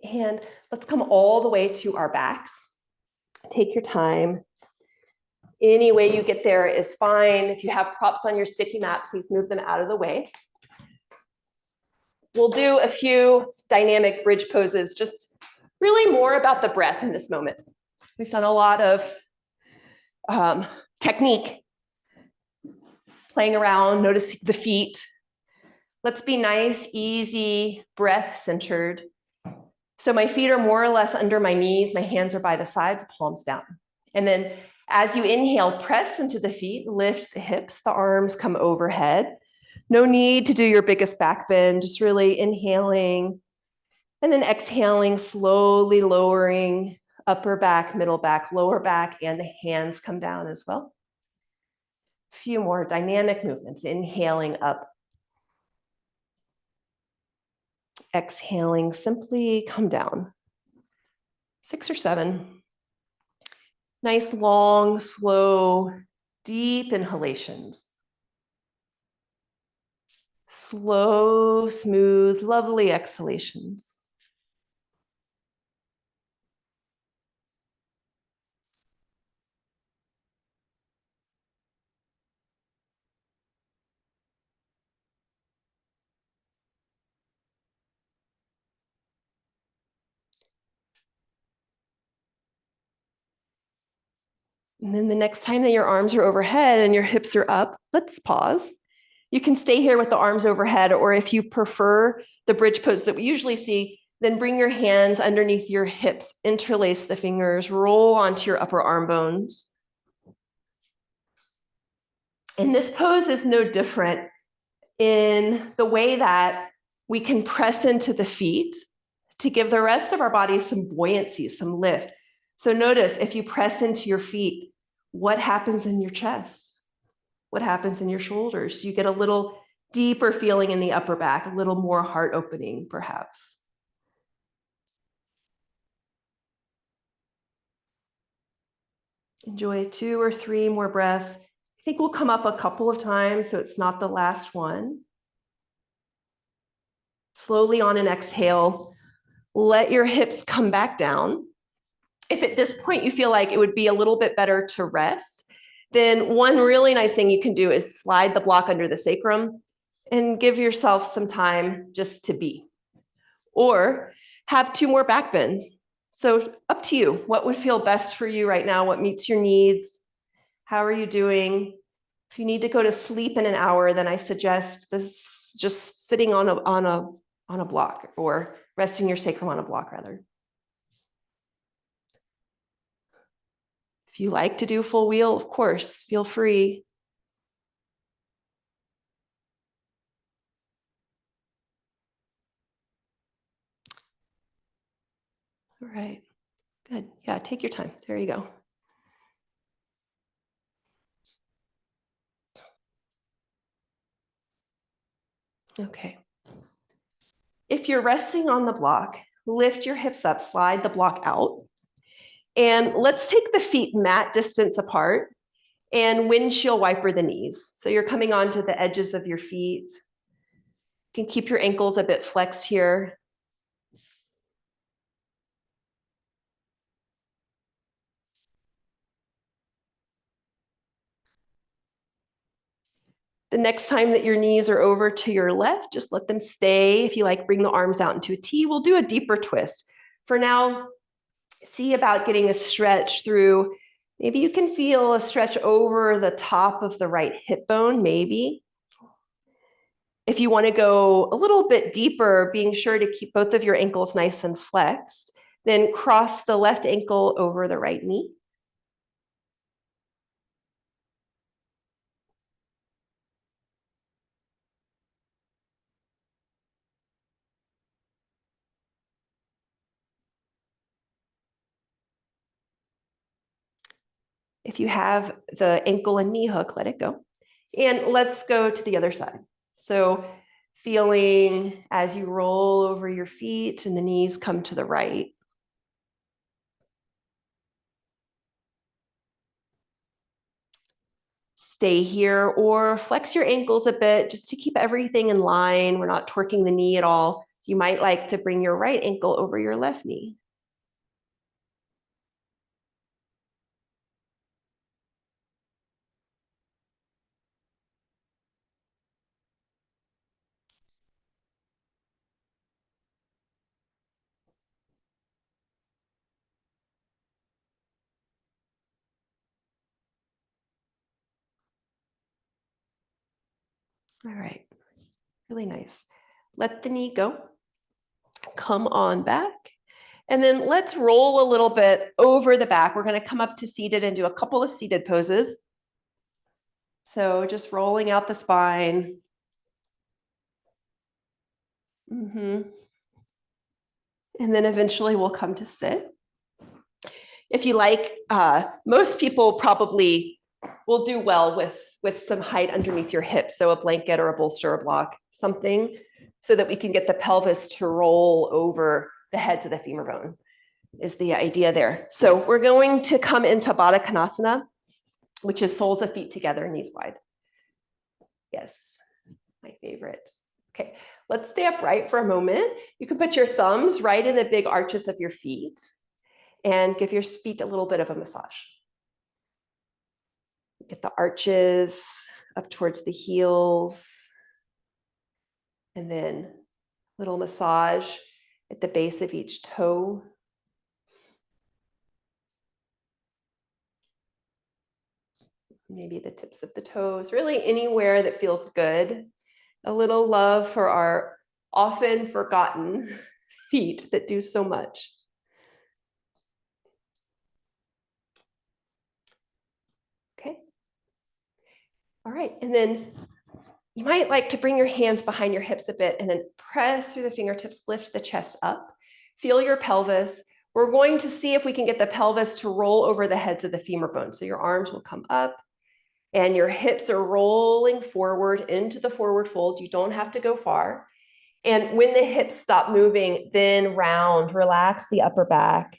And let's come all the way to our backs. Take your time. Any way you get there is fine. If you have props on your sticky mat, please move them out of the way. We'll do a few dynamic bridge poses, just really more about the breath in this moment. We've done a lot of technique, playing around, noticing the feet. Let's be nice, easy, breath-centered. So my feet are more or less under my knees. My hands are by the sides, palms down. And then as you inhale, press into the feet, lift the hips, the arms come overhead. No need to do your biggest back bend, just really inhaling and then exhaling, slowly lowering upper back, middle back, lower back, and the hands come down as well. A few more dynamic movements, inhaling up. exhaling, simply come down. 6 or 7. Nice, long, slow, deep inhalations. Slow, smooth, lovely exhalations. And then the next time that your arms are overhead and your hips are up, let's pause. You can stay here with the arms overhead, or if you prefer the bridge pose that we usually see, then bring your hands underneath your hips, interlace the fingers, roll onto your upper arm bones. And this pose is no different in the way that we can press into the feet to give the rest of our body some buoyancy, some lift. So notice if you press into your feet, what happens in your chest? What happens in your shoulders? You get a little deeper feeling in the upper back, a little more heart opening, perhaps. Enjoy 2 or 3 more breaths. I think we'll come up a couple of times, so it's not the last one. Slowly on an exhale, let your hips come back down. If at this point you feel like it would be a little bit better to rest, then one really nice thing you can do is slide the block under the sacrum and give yourself some time just to be. Or have 2 more back bends. So up to you. What would feel best for you right now? What meets your needs? How are you doing? If you need to go to sleep in an hour, then I suggest this just sitting on a block, or resting your sacrum on a block rather. If you like to do full wheel, of course, feel free. All right, good. Yeah, take your time. There you go. Okay. If you're resting on the block, lift your hips up, slide the block out. And let's take the feet mat distance apart and windshield wiper the knees. So you're coming onto the edges of your feet. You can keep your ankles a bit flexed here. The next time that your knees are over to your left, just let them stay. If you like, bring the arms out into a T. We'll do a deeper twist. For now, see about getting a stretch through. Maybe you can feel a stretch over the top of the right hip bone, maybe. If you want to go a little bit deeper, being sure to keep both of your ankles nice and flexed, then cross the left ankle over the right knee. If you have the ankle and knee hook, let it go. And let's go to the other side. So feeling as you roll over your feet and the knees come to the right. Stay here or flex your ankles a bit just to keep everything in line. We're not twerking the knee at all. You might like to bring your right ankle over your left knee. All right, really nice. Let the knee go. Come on back. And then let's roll a little bit over the back. We're going to come up to seated and do a couple of seated poses. So just rolling out the spine. And then eventually we'll come to sit. If you like, most people probably will do well with some height underneath your hips. So a blanket or a bolster or block, something so that we can get the pelvis to roll over the heads of the femur bone is the idea there. So we're going to come into Baddha Konasana, which is soles of feet together, knees wide. Yes, my favorite. Okay, let's stay upright for a moment. You can put your thumbs right in the big arches of your feet and give your feet a little bit of a massage. Get the arches up towards the heels. And then little massage at the base of each toe. Maybe the tips of the toes, really anywhere that feels good. A little love for our often forgotten feet that do so much. Okay. All right, and then you might like to bring your hands behind your hips a bit and then press through the fingertips, lift the chest up. Feel your pelvis. We're going to see if we can get the pelvis to roll over the heads of the femur bone. So your arms will come up and your hips are rolling forward into the forward fold. You don't have to go far. And when the hips stop moving, then round, relax the upper back,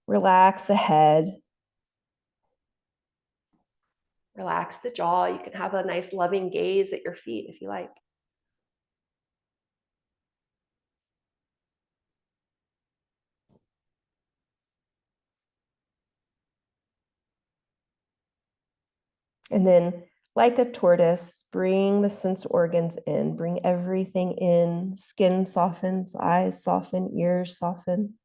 relax the head, relax the jaw. You can have a nice loving gaze at your feet if you like. And then, like a tortoise, bring the sense organs in, bring everything in. Skin softens, eyes soften, ears soften.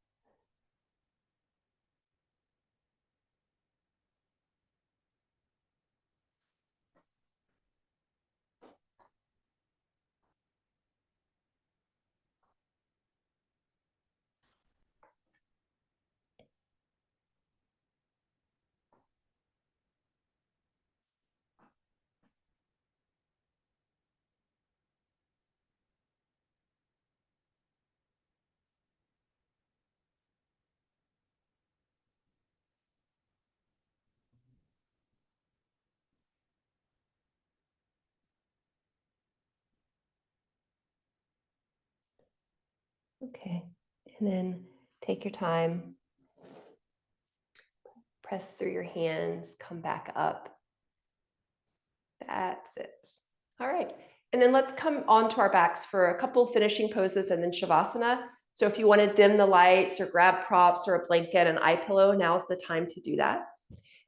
Okay, and then take your time. Press through your hands, come back up. That's it. All right, and then let's come onto our backs for a couple finishing poses and then Shavasana. So if you want to dim the lights or grab props or a blanket, an eye pillow, now's the time to do that.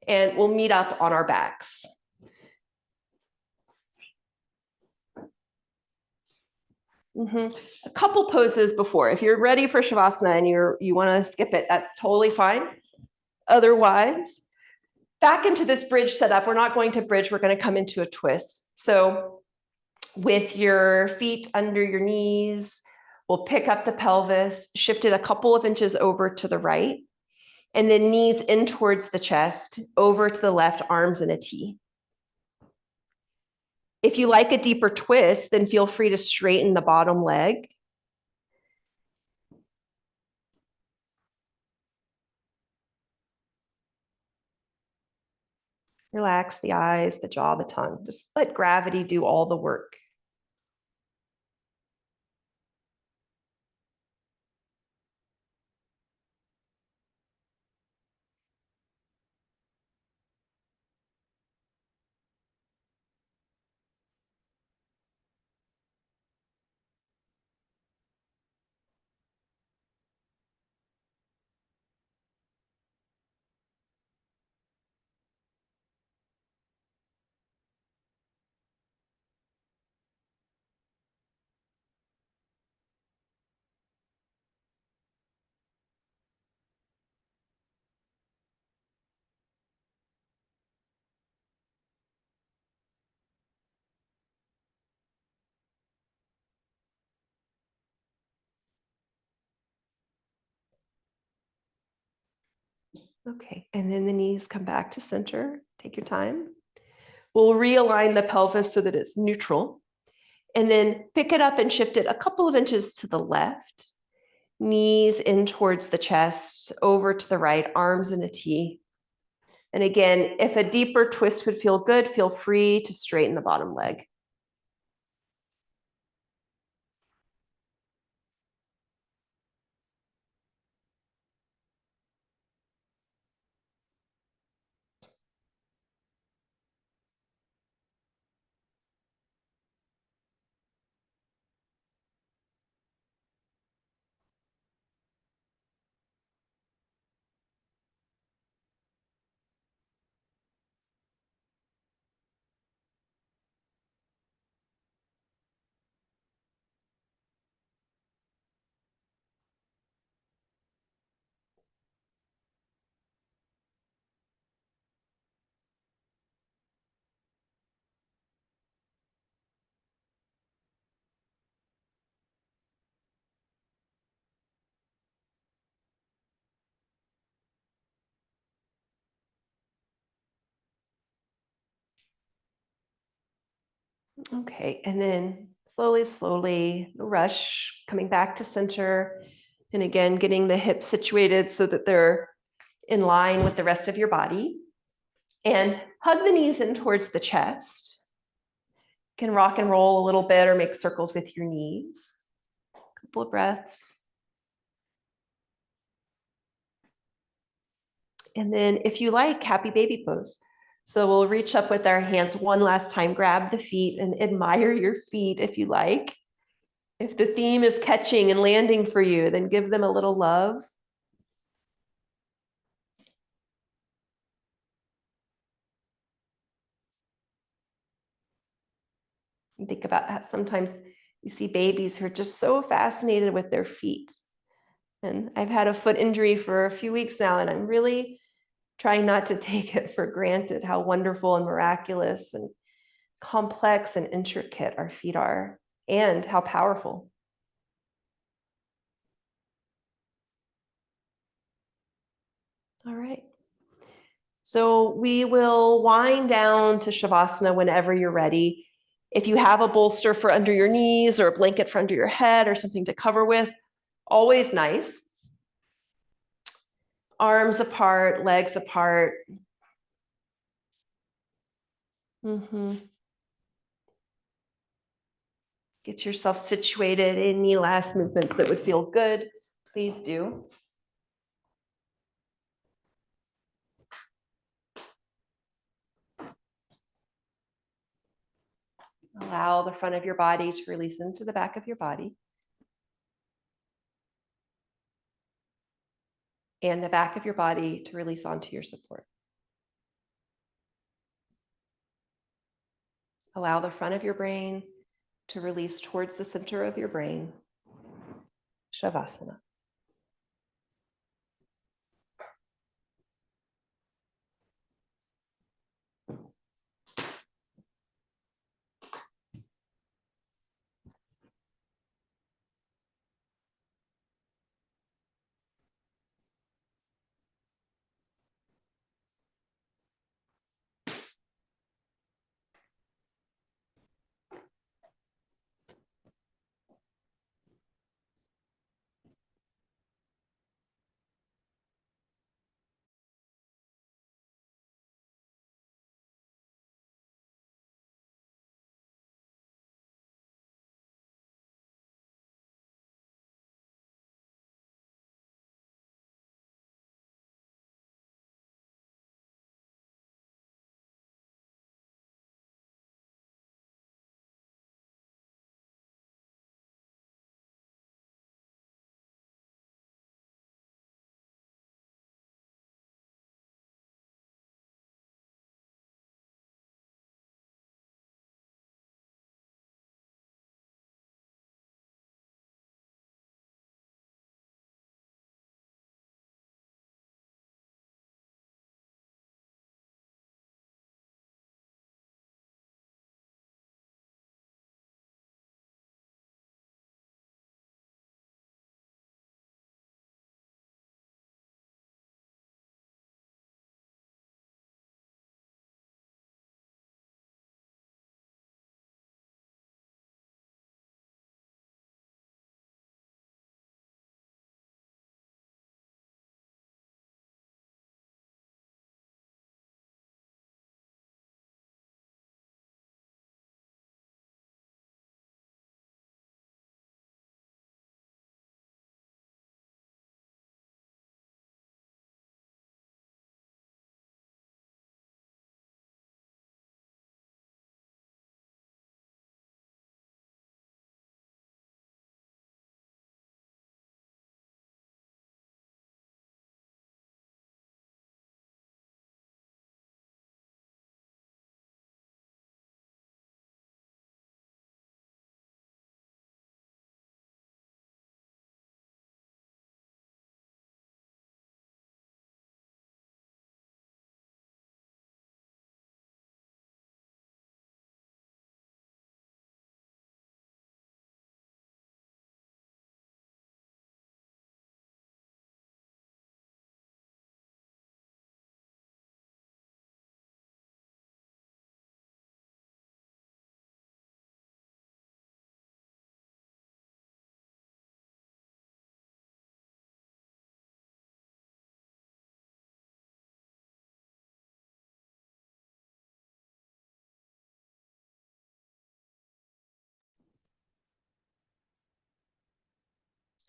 And we'll meet up on our backs. A couple poses before. If you're ready for Shavasana and you want to skip it, that's totally fine. Otherwise, back into this bridge setup. We're not going to bridge. We're going to come into a twist. So with your feet under your knees, we'll pick up the pelvis, shift it a couple of inches over to the right, and then knees in towards the chest, over to the left, arms in a T. If you like a deeper twist, then feel free to straighten the bottom leg. Relax the eyes, the jaw, the tongue. Just let gravity do all the work. Okay, and then the knees come back to center. Take your time. We'll realign the pelvis so that it's neutral. And then pick it up and shift it a couple of inches to the left. Knees in towards the chest, over to the right, arms in a T. And again, if a deeper twist would feel good, feel free to straighten the bottom leg. Okay, and then slowly, slowly, no rush, coming back to center. And again, getting the hips situated so that they're in line with the rest of your body. And hug the knees in towards the chest. You can rock and roll a little bit or make circles with your knees. A couple of breaths. And then if you like, happy baby pose. So we'll reach up with our hands one last time, grab the feet and admire your feet if you like. If the theme is catching and landing for you, then give them a little love. And think about how sometimes you see babies who are just so fascinated with their feet. And I've had a foot injury for a few weeks now, and I'm really trying not to take it for granted how wonderful and miraculous and complex and intricate our feet are, and how powerful. All right. So we will wind down to Shavasana whenever you're ready. If you have a bolster for under your knees or a blanket for under your head or something to cover with, always nice. Arms apart, legs apart. Get yourself situated. Any last movements that would feel good, please do. Allow the front of your body to release into the back of your body. And the back of your body to release onto your support. Allow the front of your brain to release towards the center of your brain. Shavasana.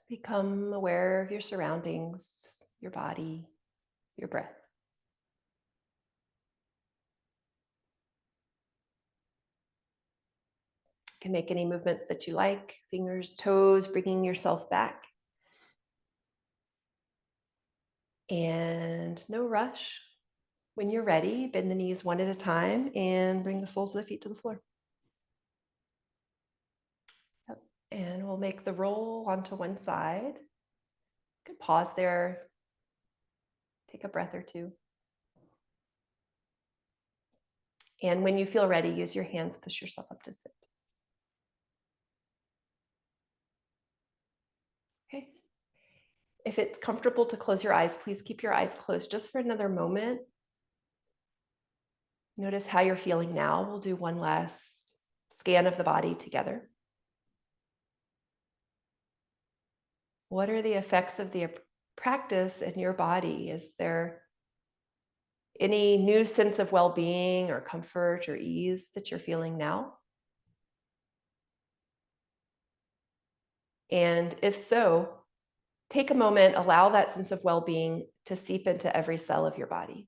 Become aware of your surroundings, your body, your breath. You can make any movements that you like, fingers, toes, bringing yourself back. And no rush. When you're ready, bend the knees one at a time and bring the soles of the feet to the floor. Yep. And we'll make the roll onto one side. You can pause there, take a breath or two. And when you feel ready, use your hands, push yourself up to sit. Okay. If it's comfortable to close your eyes, please keep your eyes closed just for another moment. Notice how you're feeling now. We'll do one last scan of the body together. What are the effects of the practice in your body? Is there any new sense of well-being or comfort or ease that you're feeling now? And if so, take a moment, allow that sense of well-being to seep into every cell of your body.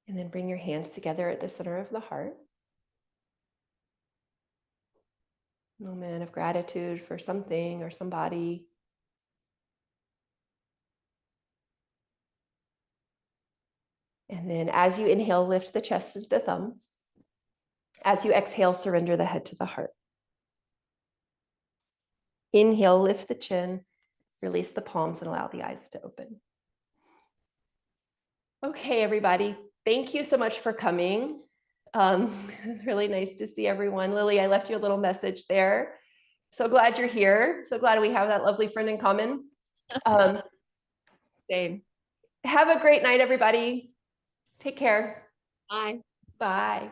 And then bring your hands together at the center of the heart. Moment of gratitude for something or somebody. And then as you inhale, lift the chest to the thumbs. As you exhale, surrender the head to the heart. Inhale, lift the chin, release the palms, and allow the eyes to open. Okay, everybody, thank you so much for coming. It's really nice to see everyone. Lily, I left you a little message there. So glad you're here. So glad we have that lovely friend in common. Same. Have a great night, everybody. Take care. Bye. Bye.